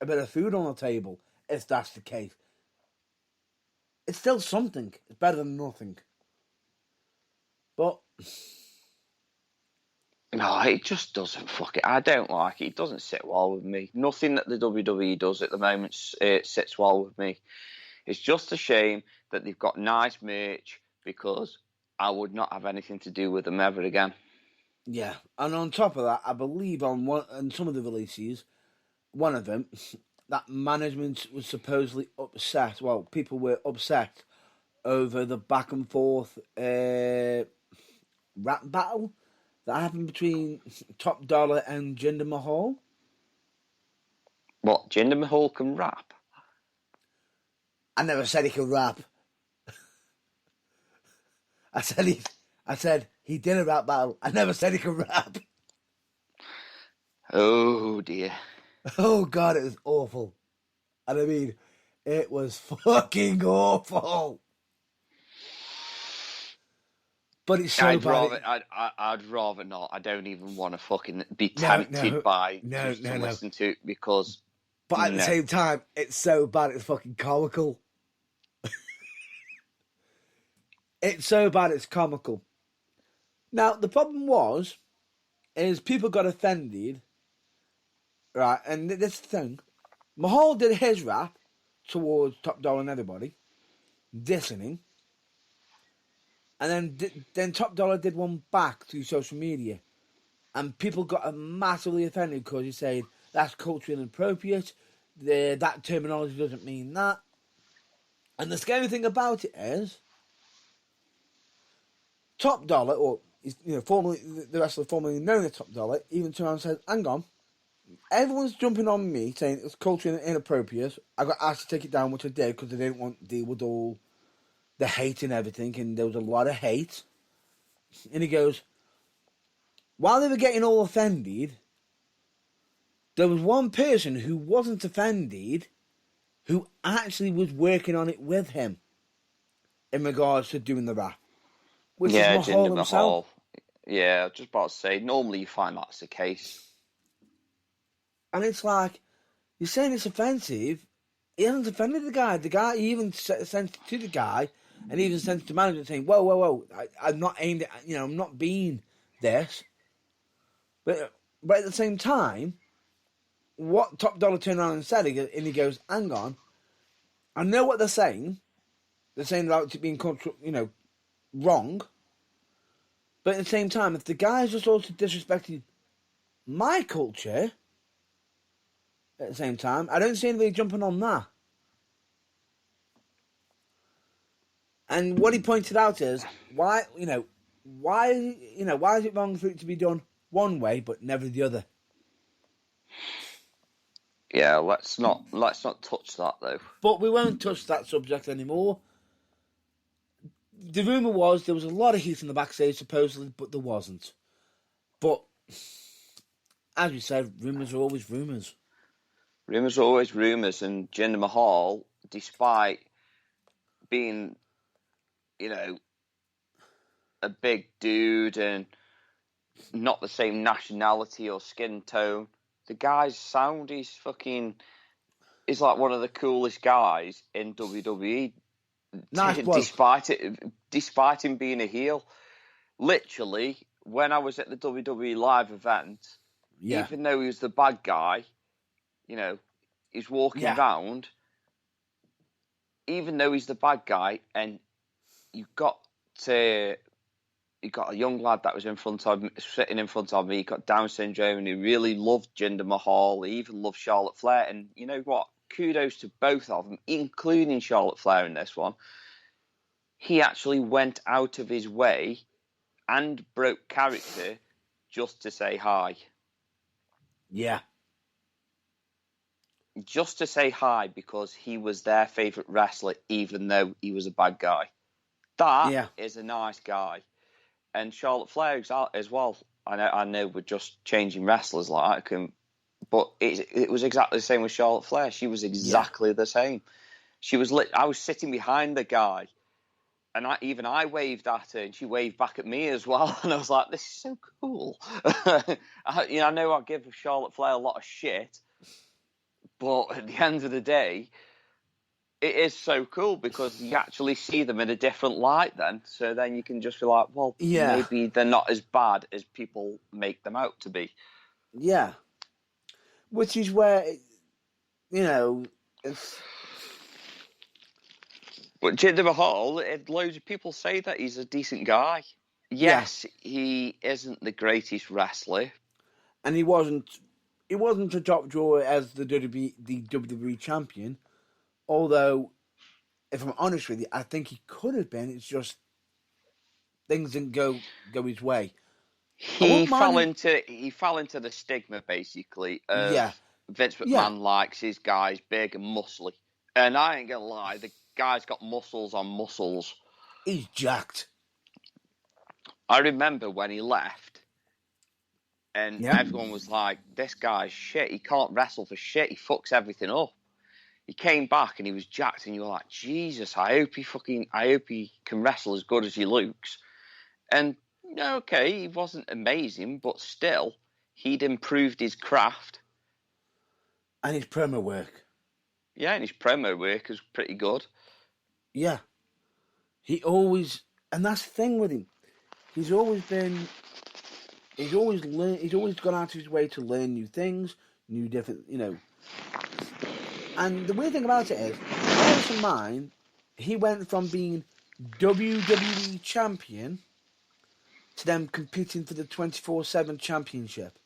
a bit of food on the table if that's the case. It's still something. It's better than nothing. But no, it just doesn't. Fuck it. I don't like it. It doesn't sit well with me. Nothing that the WWE does at the moment sits well with me. It's just a shame that they've got nice merch because I would not have anything to do with them ever again. Yeah, and on top of that, I believe on some of the releases, one of them, that management was supposedly upset. Well, people were upset over the back and forth rap battle that happened between Top Dollar and Jinder Mahal. What, Jinder Mahal can rap? I never said he could rap. I said he did a rap battle. I never said he could rap. Oh dear. Oh God, it was awful. And I mean, it was fucking awful. But it's so bad. I'd rather not. I don't even want to fucking be tempted to listen to it because. But at the same time, it's so bad. It's fucking comical. It's so bad. It's comical. Now the problem is people got offended, right? And this thing, Mahal did his rap towards Top Dollar and everybody, dissing him. And then Top Dollar did one back through social media. And people got massively offended because he said That's culturally inappropriate. That terminology doesn't mean that. And the scary thing about it is, Top Dollar, or formerly the wrestler formerly known as Top Dollar, even turned around and said, "Hang on, everyone's jumping on me saying it's culturally inappropriate. I got asked to take it down, which I did because I didn't want to deal with all the hate and everything, and there was a lot of hate." And he goes, while they were getting all offended, there was one person who wasn't offended who actually was working on it with him in regards to doing the rap. Which is Mahal Jinder himself. Mahal. Yeah, I was just about to say, normally you find that's the case. And it's like, you're saying it's offensive. He hasn't offended the guy. The guy even sent to the guy, and even sent to management saying, whoa, I'm not aimed at, I'm not being this. But at the same time, what Top Dollar turned around and said, and he goes, hang on, I know what they're saying. They're saying about it being, wrong. But at the same time, if the guy's just also disrespecting my culture, at the same time, I don't see anybody jumping on that. And what he pointed out is, why is it wrong for it to be done one way but never the other? Yeah, let's not touch that though. But we won't touch that subject anymore. The rumour was there was a lot of heat in the backstage, supposedly, but there wasn't. But, as you said, rumours are always rumours. Rumours are always rumours, and Jinder Mahal, despite being, a big dude and not the same nationality or skin tone, the guy's sound is like one of the coolest guys in WWE. Nice bloke. Despite him being a heel. Literally, when I was at the WWE live event, even though he was the bad guy, he's walking around, even though he's the bad guy, and you got a young lad that was sitting in front of me, he got Down syndrome, and he really loved Jinder Mahal, he even loved Charlotte Flair, and you know what? Kudos to both of them, including Charlotte Flair in this one. He actually went out of his way and broke character just to say hi. Yeah. Just to say hi because he was their favourite wrestler, even though he was a bad guy. That is a nice guy. And Charlotte Flair as well. I know we're just changing wrestlers like that, but it was exactly the same with Charlotte Flair. She was exactly the same. She was I was sitting behind the guy, and I waved at her, and she waved back at me as well. And I was like, "This is so cool." I know I give Charlotte Flair a lot of shit, but at the end of the day, it is so cool because you actually see them in a different light. So then you can just be like, "Well, maybe they're not as bad as people make them out to be." Yeah. Which is where, it's... But Jinder Mahal, loads of people say that he's a decent guy. Yes, he isn't the greatest wrestler. And he wasn't a top drawer as the WWE champion. Although, if I'm honest with you, I think he could have been. It's just things didn't go his way. He fell into the stigma basically of Vince McMahon likes his guys big and muscly, and I ain't gonna lie, the guy's got muscles on muscles. He's jacked. I remember when he left, and everyone was like, "This guy's shit. He can't wrestle for shit. He fucks everything up." He came back and he was jacked, and you were like, "Jesus, I hope he can wrestle as good as he looks." And okay, he wasn't amazing, but still, he'd improved his craft. And his promo work. Yeah, and his promo work was pretty good. Yeah. And that's the thing with him. He's always gone out of his way to learn new things, new different, And the weird thing about it is, in mind, he went from being WWE champion to them competing for the 24/7 championship.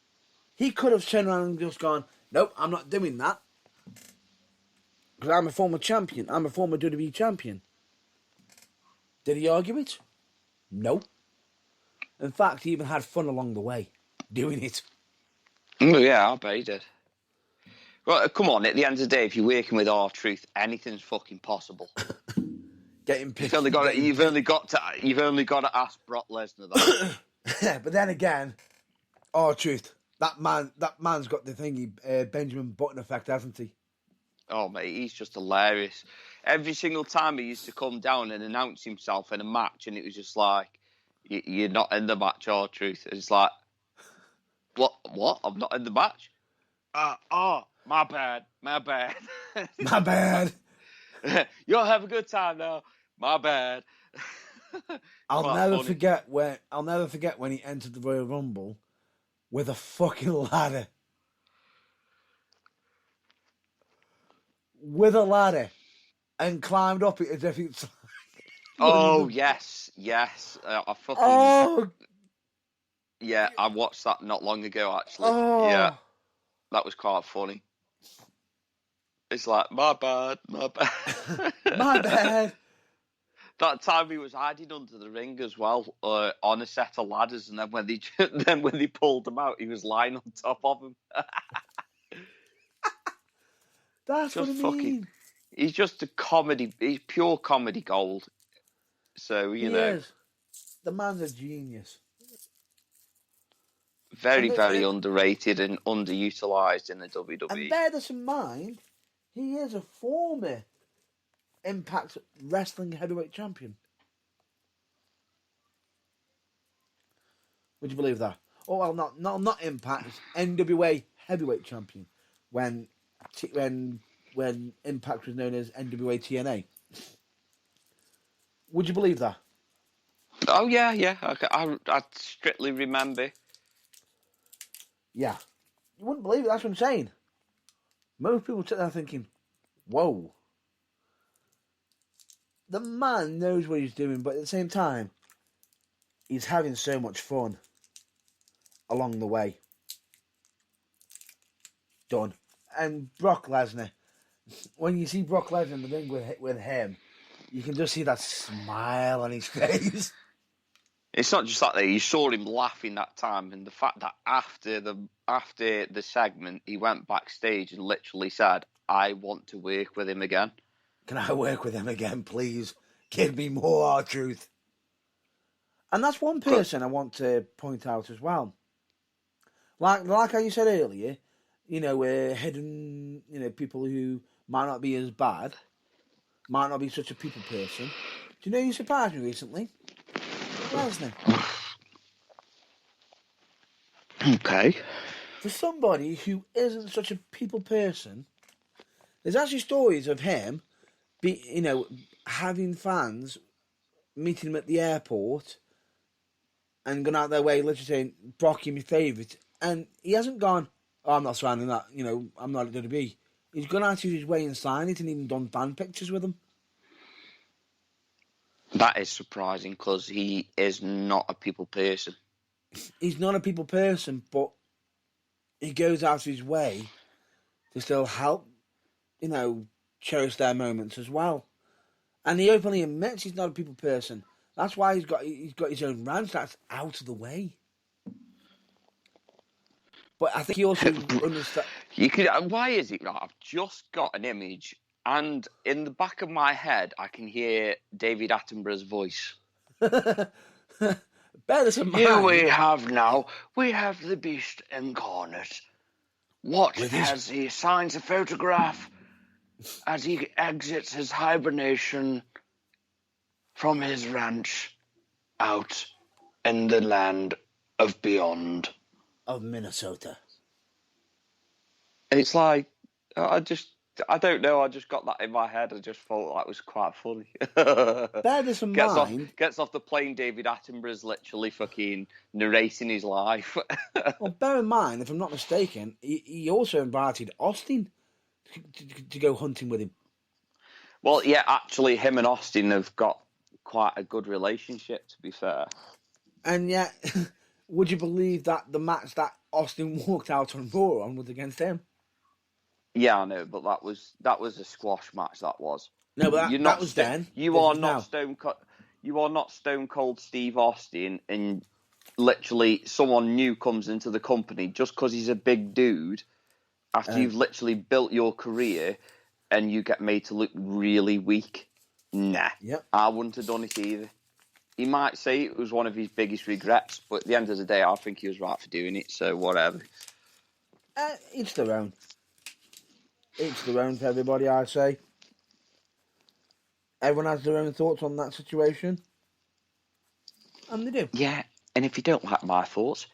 He could have turned around and just gone, Nope, I'm not doing that. Because I'm a former champion. I'm a former WWE champion. Did he argue it? No. In fact, he even had fun along the way doing it. Yeah, I bet he did. Well, come on, at the end of the day, if you're working with R-Truth, anything's fucking possible. Getting picked. You've only got to ask Brock Lesnar that. But then again, R-Truth, that man's got the thingy, Benjamin Button effect, hasn't he? Oh, mate, he's just hilarious. Every single time he used to come down and announce himself in a match, and it was just like, you're not in the match, R-Truth. It's like, what? I'm not in the match? My bad. My bad. You'll have a good time now. My bad. I'll never forget when he entered the Royal Rumble with a fucking ladder. With a ladder. And climbed up it as if it's... Oh, yes. I fucking... Oh! Yeah, I watched that not long ago, actually. Oh. Yeah, that was quite funny. It's like, my bad. My bad. That time he was hiding under the ring as well, on a set of ladders, and then when they pulled him out, he was lying on top of them. That's just what I mean. He's just a comedy. He's pure comedy gold. So you know, is. The man's a genius. Very underrated and underutilized in the WWE. And bear this in mind, he is a former Impact Wrestling Heavyweight Champion. Would you believe that? Oh well, not Impact. NWA Heavyweight Champion when Impact was known as NWA TNA. Would you believe that? Oh yeah. I strictly remember. Yeah, you wouldn't believe it. That's what I'm saying. Most people sit there thinking, "Whoa." The man knows what he's doing, but at the same time, he's having so much fun along the way. Done. And Brock Lesnar, when you see Brock Lesnar in the ring with him, you can just see that smile on his face. It's not just that you saw him laughing that time, and the fact that after the segment, he went backstage and literally said, "I want to work with him again." Can I work with him again, please? Give me more R-Truth. And that's one person I want to point out as well. Like how you said earlier, hidden, people who might not be as bad, might not be such a people person. Do you know who surprised me recently? Lesnar. Okay. For somebody who isn't such a people person, there's actually stories of him having fans meeting him at the airport and going out their way, literally saying, "Brock, you're my favourite." And he hasn't gone, "Oh, I'm not signing that, I'm not at WWE." He's gone out of his way and signed it and even done fan pictures with him. That is surprising because he is not a people person. He's not a people person, but he goes out of his way to still help, cherish their moments as well. And he openly admits he's not a people person. That's why he's got his own ranch that's out of the way. But I think he also understands. Why is it not? I've just got an image, and in the back of my head, I can hear David Attenborough's voice. Bear this in mind. Here we have the Beast incarnate. He signs a photograph as he exits his hibernation from his ranch out in the land of beyond. Of Minnesota. And it's like, I don't know, I just got that in my head. I just thought that was quite funny. Bear this in mind. Gets off the plane, David Attenborough's literally fucking narrating his life. Well, bear in mind, if I'm not mistaken, he also invited Austin to go hunting with him. Well, yeah, actually, him and Austin have got quite a good relationship, to be fair. And yet, would you believe that the match that Austin walked out on Raw on was against him? Yeah, I know, but that was a squash match. That was. No, but You're that not was sto- then. You This are is not now. You are not Stone Cold Steve Austin, and literally someone new comes into the company just because he's a big dude. After you've literally built your career, and you get made to look really weak. Nah, Yep. I wouldn't have done it either. He might say it was one of his biggest regrets, but at the end of the day, I think he was right for doing it. So whatever. Each their own. Each their own for everybody, I'd say. Everyone has their own thoughts on that situation. And they do. Yeah, and if you don't like my thoughts,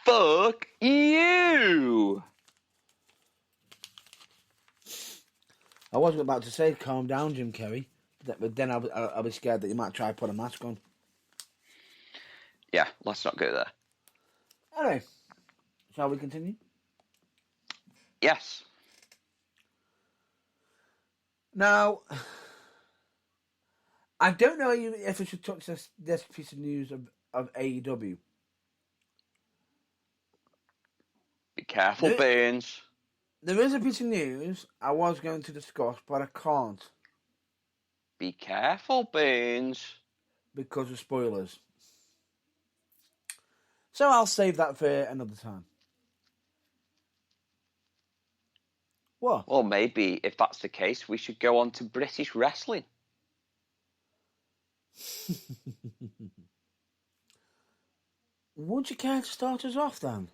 fuck you. I wasn't about to say calm down, Jim Carrey. But then I was scared that you might try to put a mask on. Yeah, let's not go there. Anyway, shall we continue? Yes. Now, I don't know if I should touch this piece of news of AEW. Be careful, Burns. There is a piece of news I was going to discuss, but I can't. Be careful, Burns. Because of spoilers. So I'll save that for another time. What? Well, maybe if that's the case, we should go on to British wrestling. Would you care to start us off then?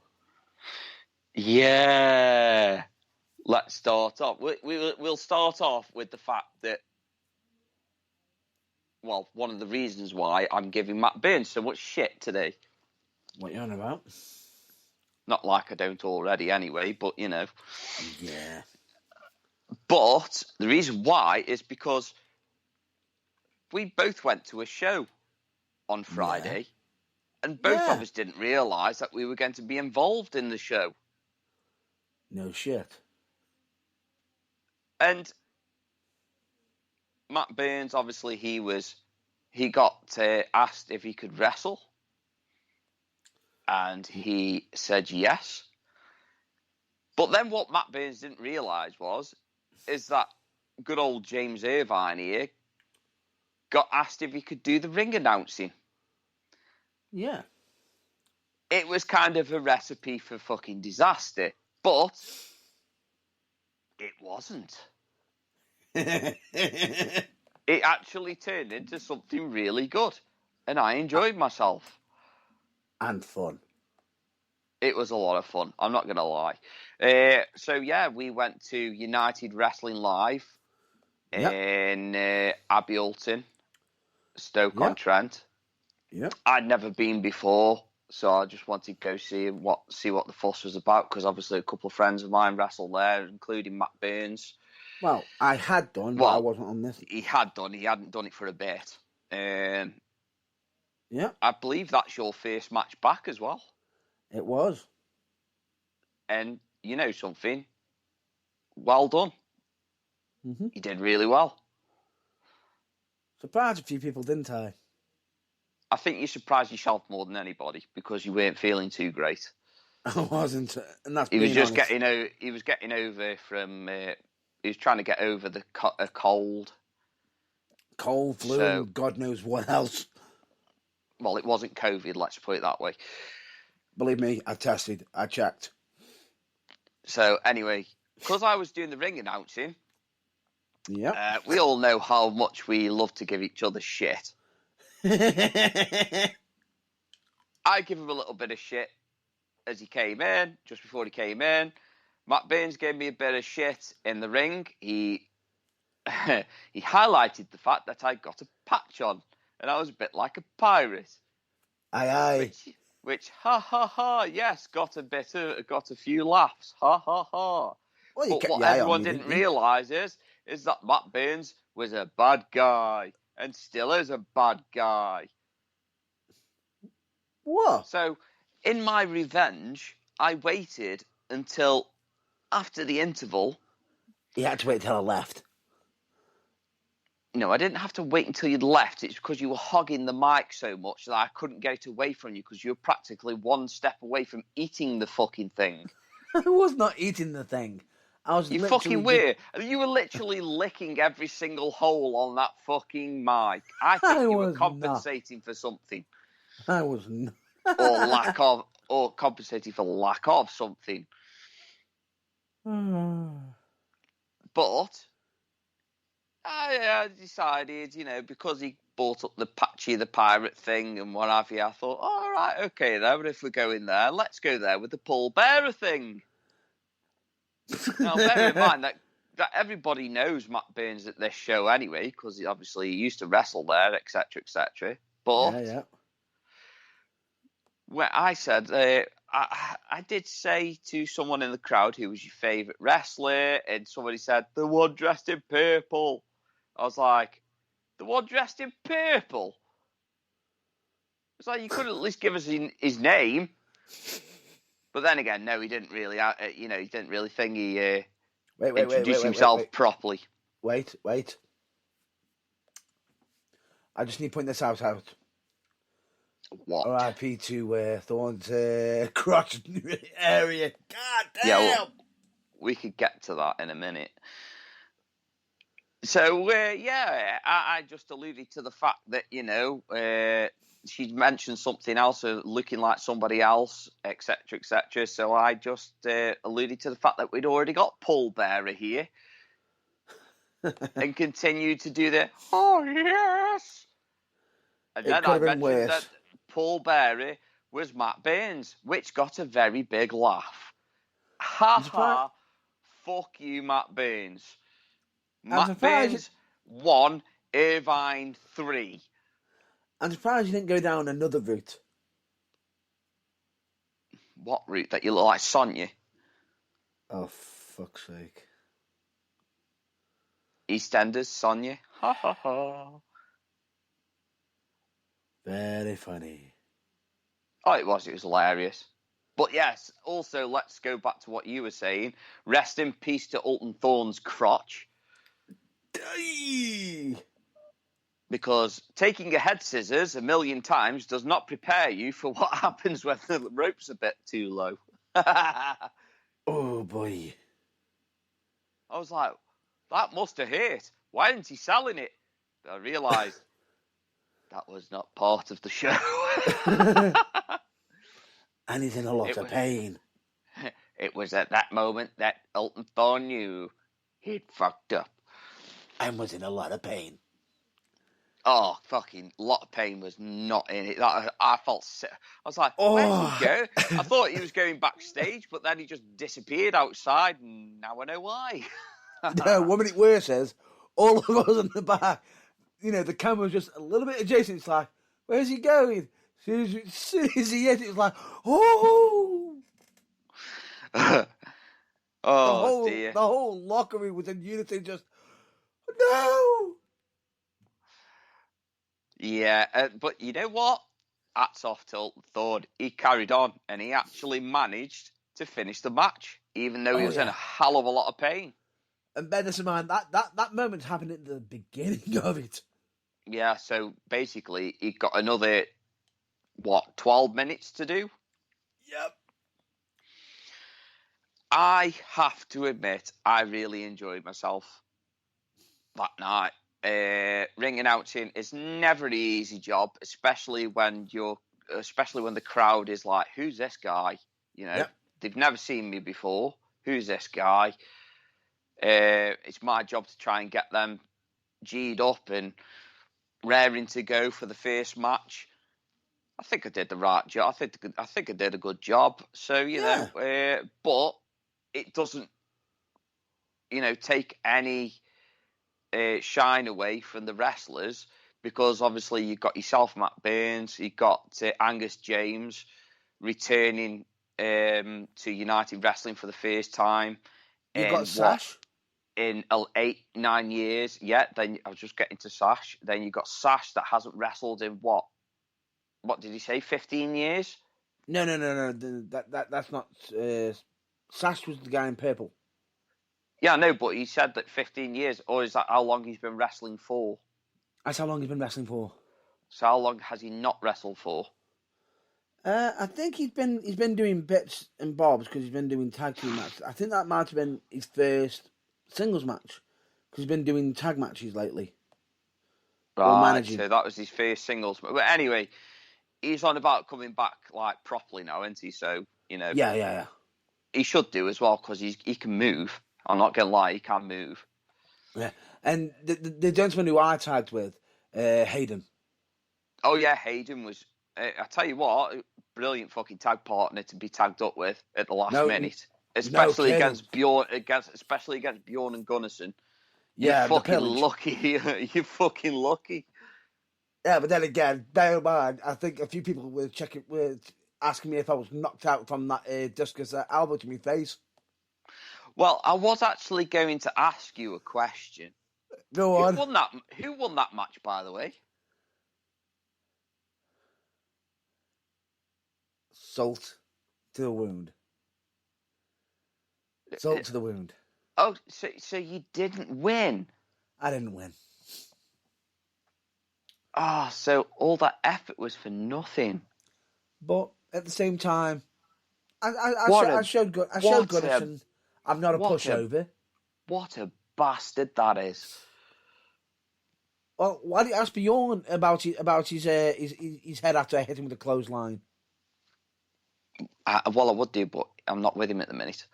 Yeah. Let's start off. We'll start off with the fact that, well, one of the reasons why I'm giving Matt Burns so much shit today. What you on about? Not like I don't already anyway, but you know. Yeah. But the reason why is because we both went to a show on Friday, and both of us didn't realise that we were going to be involved in the show. No shit. And Matt Burns, obviously, he got asked if he could wrestle, and he said yes. But then what Matt Burns didn't realise is that good old James Irvine here got asked if he could do the ring announcing. Yeah. It was kind of a recipe for fucking disaster, but it wasn't. It actually turned into something really good, and I enjoyed myself. And fun. It was a lot of fun, I'm not going to lie. So, yeah, we went to United Wrestling Live in Abbeyalton, Stoke-on-Trent. Yep. I'd never been before, so I just wanted to go see what the fuss was about, because obviously a couple of friends of mine wrestled there, including Matt Burns. Well, I had done, but I wasn't on this. He had done. He hadn't done it for a bit. Yeah. I believe that's your first match back as well. It was. And you know something? Well done. Mm-hmm. You did really well. Surprised a few people, didn't I? I think you surprised yourself more than anybody, because you weren't feeling too great. I wasn't, and that's. He was just honest. He was getting over from. He was trying to get over a cold. Cold, flu, and God knows what else. Well, it wasn't COVID. Let's put it that way. Believe me, I tested. I checked. So anyway, because I was doing the ring announcing. Yeah. We all know how much we love to give each other shit. I give him a little bit of shit as he came in, just before he came in. Matt Burns gave me a bit of shit in the ring. He highlighted the fact that I got a patch on, and I was a bit like a pirate. Aye. Which ha ha ha, yes, got a few laughs, ha ha ha. Well, but what everyone didn't realise is that Matt Burns was a bad guy, and still is a bad guy. What? So, in my revenge, I waited until after the interval. You had to wait till I left. No, I didn't have to wait until you'd left. It's because you were hogging the mic so much that I couldn't get it away from you, because you were practically one step away from eating the fucking thing. I was not eating the thing. I was You literally fucking were. You were literally licking every single hole on that fucking mic. I think you were was not. compensating for something. I was not. or compensating for lack of something. But I decided, because he brought up the Patchy the Pirate thing and what have you, I thought, all right, okay, then, but if we're going there, let's go there with the Paul Bearer thing. Now, bear in mind that everybody knows Matt Burns at this show anyway, because he obviously used to wrestle there, etc., etc. But yeah. when I said, I did say to someone in the crowd, who was your favourite wrestler, and somebody said, the one dressed in purple. I was like, the one dressed in purple? It's like, you could at least give us his name. But then again, no, he didn't really, he didn't really think he introduced himself properly. Wait. I just need to point this out. What? R.I.P. to Thorne's crotch area. God damn! Yeah, well, we could get to that in a minute. So, I just alluded to the fact that, she'd mentioned something else, looking like somebody else, etc., etc. So I just alluded to the fact that we'd already got Paul Bearer here and continued to do the, oh, yes. And then I mentioned that Paul Bearer was Matt Burns, which got a very big laugh. Ha ha, fuck you, Matt Burns. Matt Burns 1, Irvine 3. I'm surprised you didn't go down another route. What route? That you look like Sonya? Oh, fuck's sake. EastEnders, Sonya. Ha ha ha. Very funny. Oh, it was hilarious. But yes, also, let's go back to what you were saying. Rest in peace to Ulton Thorne's crotch. Because taking a head scissors 1,000,000 times does not prepare you for what happens when the rope's a bit too low. Oh, boy. I was like, that must have hurt. Why isn't he selling it? But I realised that was not part of the show. And he's in a lot of pain. It was at that moment that Ulton Thorne knew he'd fucked up. And was in a lot of pain. Oh, fucking lot of pain was not in it. I felt sick. I was like, where'd he go? I thought he was going backstage, but then he just disappeared outside, and now I know why. No, 1 minute worse is, all of us in the back, the camera's just a little bit adjacent. It's like, where's he going? As soon as he hit it, it's like, oh! Oh, dear. The whole locker room was in unity, just, no! Yeah, but you know what? Hats off to Ulton Thorne. He carried on, and he actually managed to finish the match, even though he was in a hell of a lot of pain. And bear this in mind, that moment happened at the beginning of it. Yeah, so basically, he got another, 12 minutes to do? Yep. I have to admit, I really enjoyed myself that night. Ring announcing is never an easy job, especially when the crowd is like, "Who's this guy?" They've never seen me before. Who's this guy? It's my job to try and get them G'd up and raring to go for the first match. I think I did the right job. I think I did a good job. So but it doesn't, take any shine away from the wrestlers, because obviously you've got yourself, Matt Burns, you've got Angus James returning to United Wrestling for the first time. You've got Sash? In 8-9 years. Yeah, then I was just getting to Sash. Then you've got Sash that hasn't wrestled in what did he say, 15 years? No. That's not... Sash was the guy in purple. Yeah, I know, but he said that 15 years, or is that how long he's been wrestling for? That's how long he's been wrestling for. So how long has he not wrestled for? I think he's been doing bits and bobs because he's been doing tag team matches. I think that might have been his first singles match because he's been doing tag matches lately. Or Right, managing. so that was his first singles. But anyway, he's on about coming back like properly now, isn't he? So, Yeah. he should do as well because he can move. I'm not going to lie, he can move. Yeah. And the gentleman who I tagged with, Hayden. Oh, yeah, Hayden was, I tell you what, brilliant fucking tag partner to be tagged up with at the last minute. Especially against Bjorn and Gunnarsson. Yeah, You're fucking lucky. You're fucking lucky. Yeah, but then again, bear in mind, I think a few people were asking me if I was knocked out from that discus elbow to my face. Well, I was actually going to ask you a question. Go on. Who won that match, by the way? Salt to the wound. Salt to the wound. Oh, so you didn't win? I didn't win. Ah, so all that effort was for nothing. But at the same time, I showed Gunnarsson I'm not a pushover. What a bastard that is. Well, why did you ask Bjorn about his head after I hit him with a clothesline? I would do, but I'm not with him at the minute.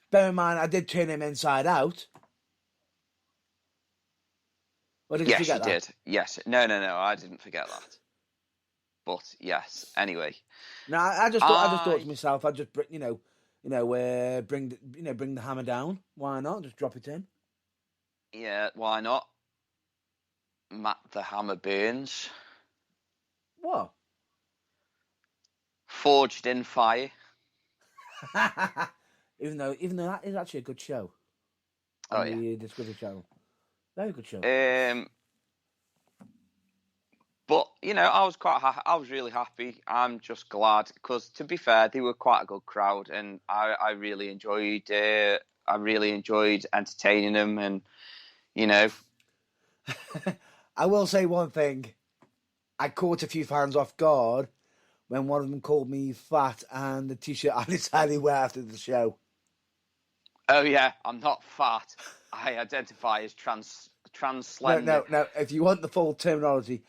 Bear in mind, I did turn him inside out. Or did you forget that? Yes, you did. Yes. No, I didn't forget that. But yes, anyway. No, I just thought to myself, I'd just bring the hammer down. Why not? Just drop it in. Yeah, why not? Matt the Hammer Burns. What? Forged in Fire. even though that is actually a good show. On the Discovery Channel. Very good show. But I was I was really happy. I'm just glad because, to be fair, they were quite a good crowd, and I really enjoyed. I really enjoyed entertaining them, and I will say one thing. I caught a few fans off guard when one of them called me fat and the t-shirt I decided to wear after the show. Oh yeah, I'm not fat. I identify as trans slender. No. If you want the full terminology,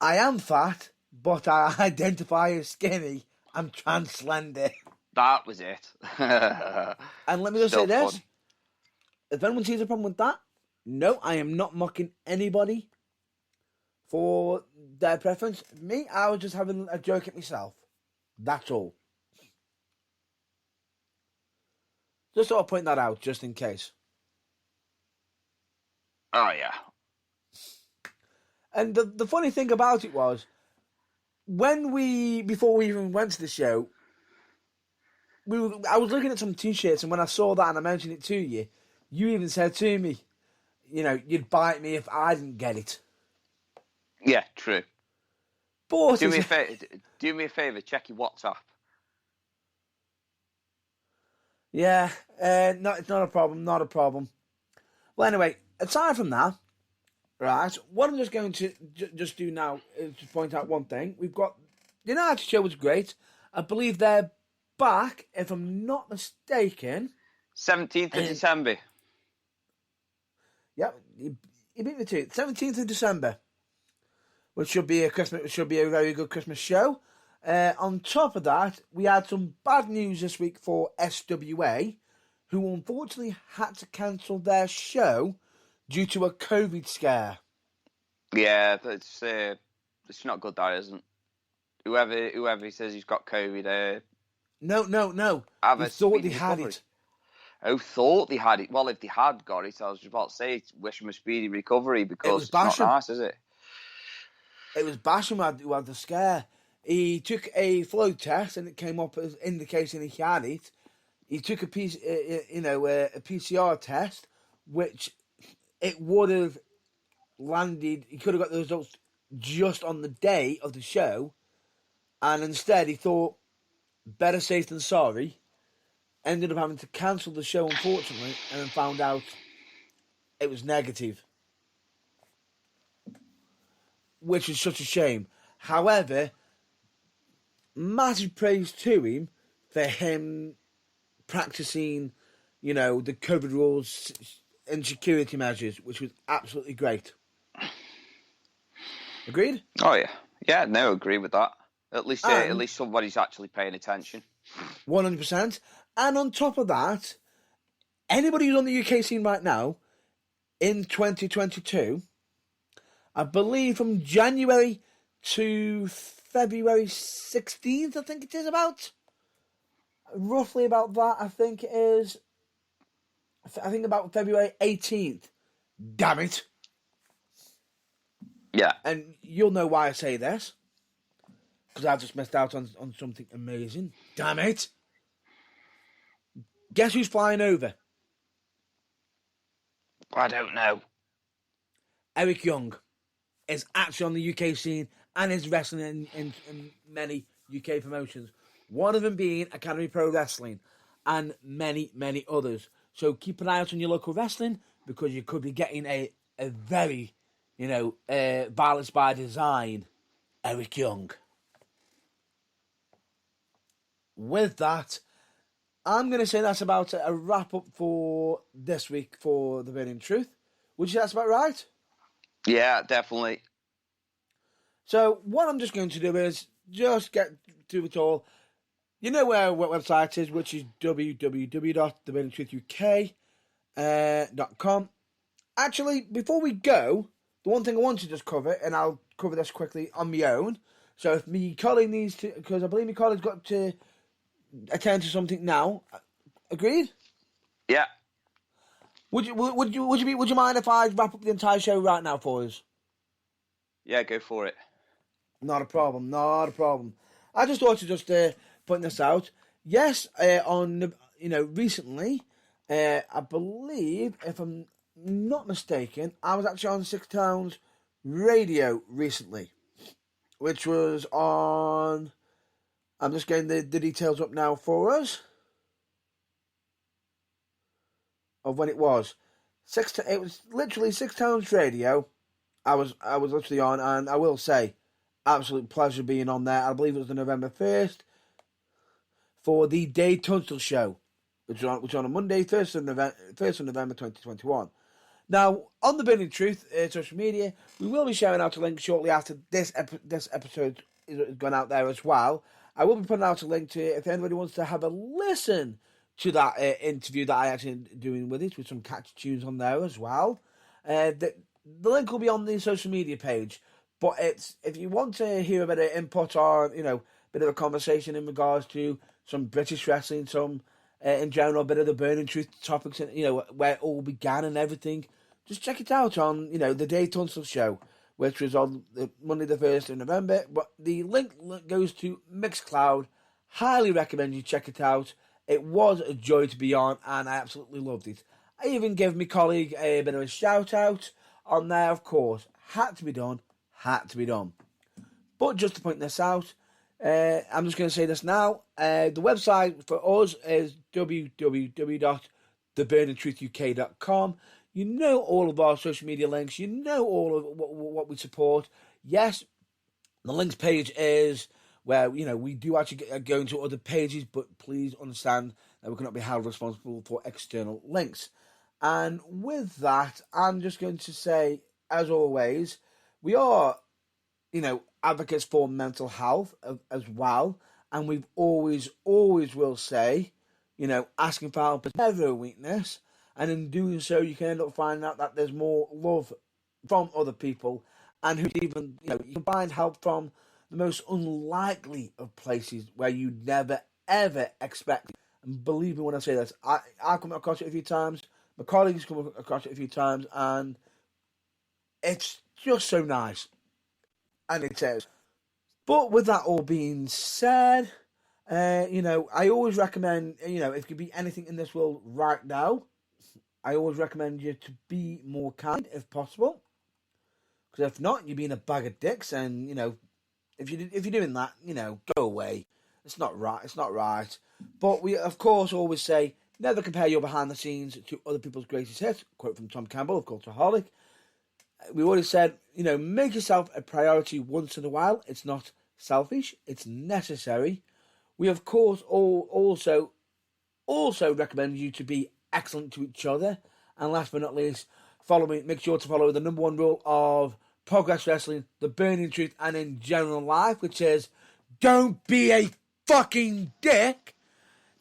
I am fat, but I identify as skinny. I'm trans slender. That was it. And let me just say this: if anyone sees a problem with that, no, I am not mocking anybody for their preference. Me, I was just having a joke at myself. That's all. Just sort of point that out, just in case. Oh, yeah. And the funny thing about it was, before we even went to the show, I was looking at some t-shirts, and when I saw that and I mentioned it to you, you even said to me, you'd bite me if I didn't get it. Yeah, true. But do me a favour, check your WhatsApp. Yeah, no, it's not a problem. Well, anyway, aside from that, right, what I'm just going to just do now is to point out one thing. We've got, the United show was great. I believe they're back, if I'm not mistaken. 17th of December. Yep, you beat me to it. 17th of December, which should be a very good Christmas show. On top of that, we had some bad news this week for SWA, who unfortunately had to cancel their show due to a COVID scare. Yeah, it's not good, that isn't. Whoever says he's got COVID, No. They thought they had it. Oh, thought they had it. Well, if they had got it, I was about to say, wish him a speedy recovery, because it's not nice, is it? It was Basham who had the scare. He took a flow test and it came up as indicating he had it. He took a PCR test, which it would have landed. He could have got the results just on the day of the show, and instead he thought, better safe than sorry. Ended up having to cancel the show, unfortunately, and then found out it was negative, which is such a shame. However, massive praise to him for him practicing, the COVID rules and security measures, which was absolutely great. Agreed? Oh yeah, no, agree with that. At least somebody's actually paying attention. 100%. And on top of that, anybody who's on the UK scene right now, in 2022, I believe from January to February 16th, I think it is about. Roughly about that, I think it is. I think about February 18th. Damn it. Yeah. And you'll know why I say this. Because I've just missed out on something amazing. Damn it. Guess who's flying over? I don't know. Eric Young is actually on the UK scene and is wrestling in many UK promotions. One of them being Academy Pro Wrestling and many, many others. So keep an eye out on your local wrestling because you could be getting a very, Violence by Design Eric Young. With that, I'm going to say that's about a wrap-up for this week for The Burning Truth. Would you say that's about right? Yeah, definitely. So what I'm just going to do is just get through it all. You know where our website is, which is www.theburningtruthuk.com. Actually, before we go, the one thing I want to just cover, and I'll cover this quickly on my own. So if my colleague needs to, because I believe my colleague's got to attend to something now. Agreed? Yeah. Would you mind if I wrap up the entire show right now for us? Yeah, go for it. Not a problem. I just thought to just point this out. Yes, recently, I believe, if I'm not mistaken, I was actually on Six Towns Radio recently, which was on. I'm just getting the details up now for us of when it was. It was literally Six Towns Radio. I was literally on, and I will say, absolute pleasure being on there. I believe it was the November 1st for the Dave Tunstall show, which was on a Monday, 1st of November 2021. Now, on The Burning Truth social media, we will be sharing out a link shortly after this episode is gone out there as well. I will be putting out a link to it if anybody wants to have a listen to that interview that I actually doing with it, with some catchy tunes on there as well. The link will be on the social media page. But if you want to hear a bit of input or, bit of a conversation in regards to some British wrestling, some, in general, a bit of the Burning Truth topics, and, where it all began and everything, just check it out on, the Dave Tunstall show, which was on Monday the 1st of November. But the link goes to Mixcloud. Highly recommend you check it out. It was a joy to be on, and I absolutely loved it. I even gave my colleague a bit of a shout-out on there, of course. Had to be done. But just to point this out, I'm just going to say this now. The website for us is www.theburningtruthuk.com. You know all of our social media links. You know all of what we support. Yes, the links page is where, we do actually go into other pages, but please understand that we cannot be held responsible for external links. And with that, I'm just going to say, as always, we are, advocates for mental health as well. And we've always will say, asking for help is never a weakness. And in doing so, you can end up finding out that there's more love from other people. And who even, you can find help from the most unlikely of places where you never, ever expect. And believe me when I say this, I've come across it a few times. My colleagues come across it a few times. And it's just so nice. And it is. But with that all being said, I always recommend, if you could be anything in this world right now, I always recommend you to be more kind if possible. Because if not, you're being a bag of dicks. And, if you're doing that, go away. It's not right. But we, of course, always say, never compare your behind the scenes to other people's greatest hits. Quote from Tom Campbell of Cultaholic. We already said, make yourself a priority once in a while. It's not selfish. It's necessary. We, of course, also recommend you to be excellent to each other. And last but not least, make sure to follow the number one rule of Progress Wrestling, the Burning Truth, and in general life, which is don't be a fucking dick.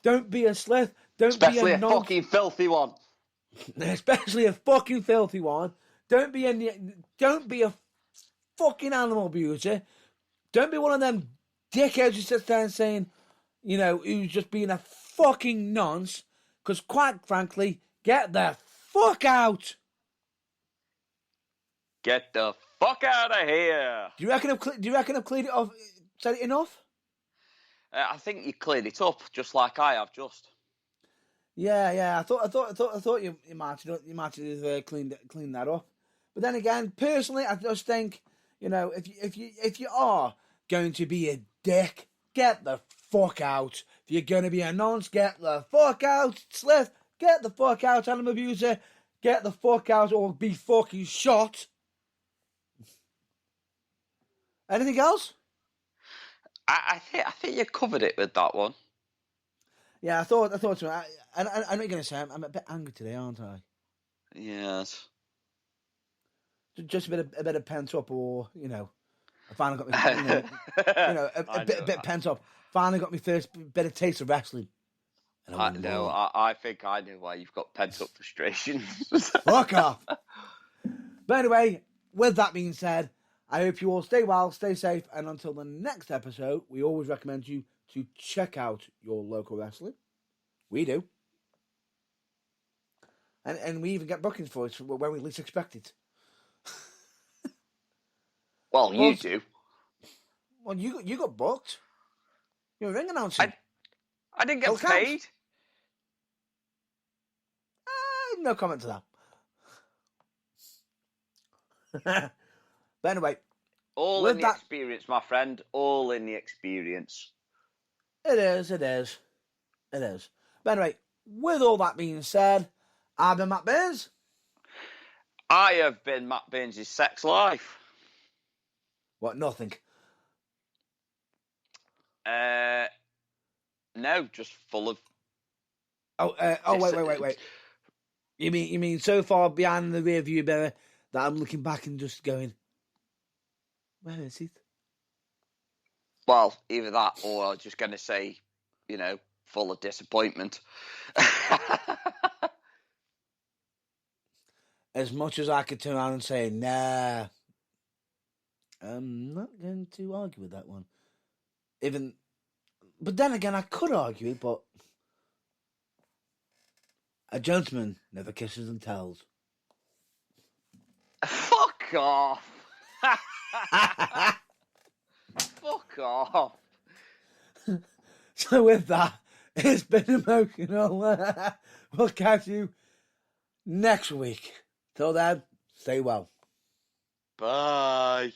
Don't be a slith. Especially a fucking filthy one. Especially a fucking filthy one. Don't be a fucking animal abuser. Don't be one of them dickheads who sits there and saying, who's just being a fucking nonce. Because quite frankly, get the fuck out. Get the fuck out of here. Do you reckon I've cleared it off? Said it enough? I think you cleared it up just like I have just. Yeah. I thought you might have cleaned that up. But then again, personally, I just think, if you are going to be a dick, get the fuck out. If you're going to be a nonce, get the fuck out. Slith, get the fuck out. Animal abuser, get the fuck out or be fucking shot. Anything else? I think you covered it with that one. Yeah, I thought so. I know you're going to say I'm a bit angry today, aren't I? Yes. Just a bit of pent up, or I finally got my a bit pent up. Finally got my first bit of taste of wrestling. I think I know why you've got pent up frustration. Fuck off. But anyway, with that being said, I hope you all stay well, stay safe, and until the next episode, we always recommend you to check out your local wrestling. We do. And we even get bookings for it when we least expect it. Well, you do. Well, you got booked. You're a ring announcer. I didn't get paid. No comment to that. But anyway. All in the experience, my friend. All in the experience. It is. But anyway, with all that being said, I've been Matt Burns. I have been Matt Burns' sex life. What, nothing? No, just full of... Wait. You mean so far behind the rearview mirror that I'm looking back and just going, where is it? Well, either that or I'm just going to say, full of disappointment. As much as I could turn around and say, nah, I'm not going to argue with that one. But then again, I could argue it, but a gentleman never kisses and tells. Fuck off. Fuck off. So with that, it's been emotional. We'll catch you next week. Till then, stay well. Bye.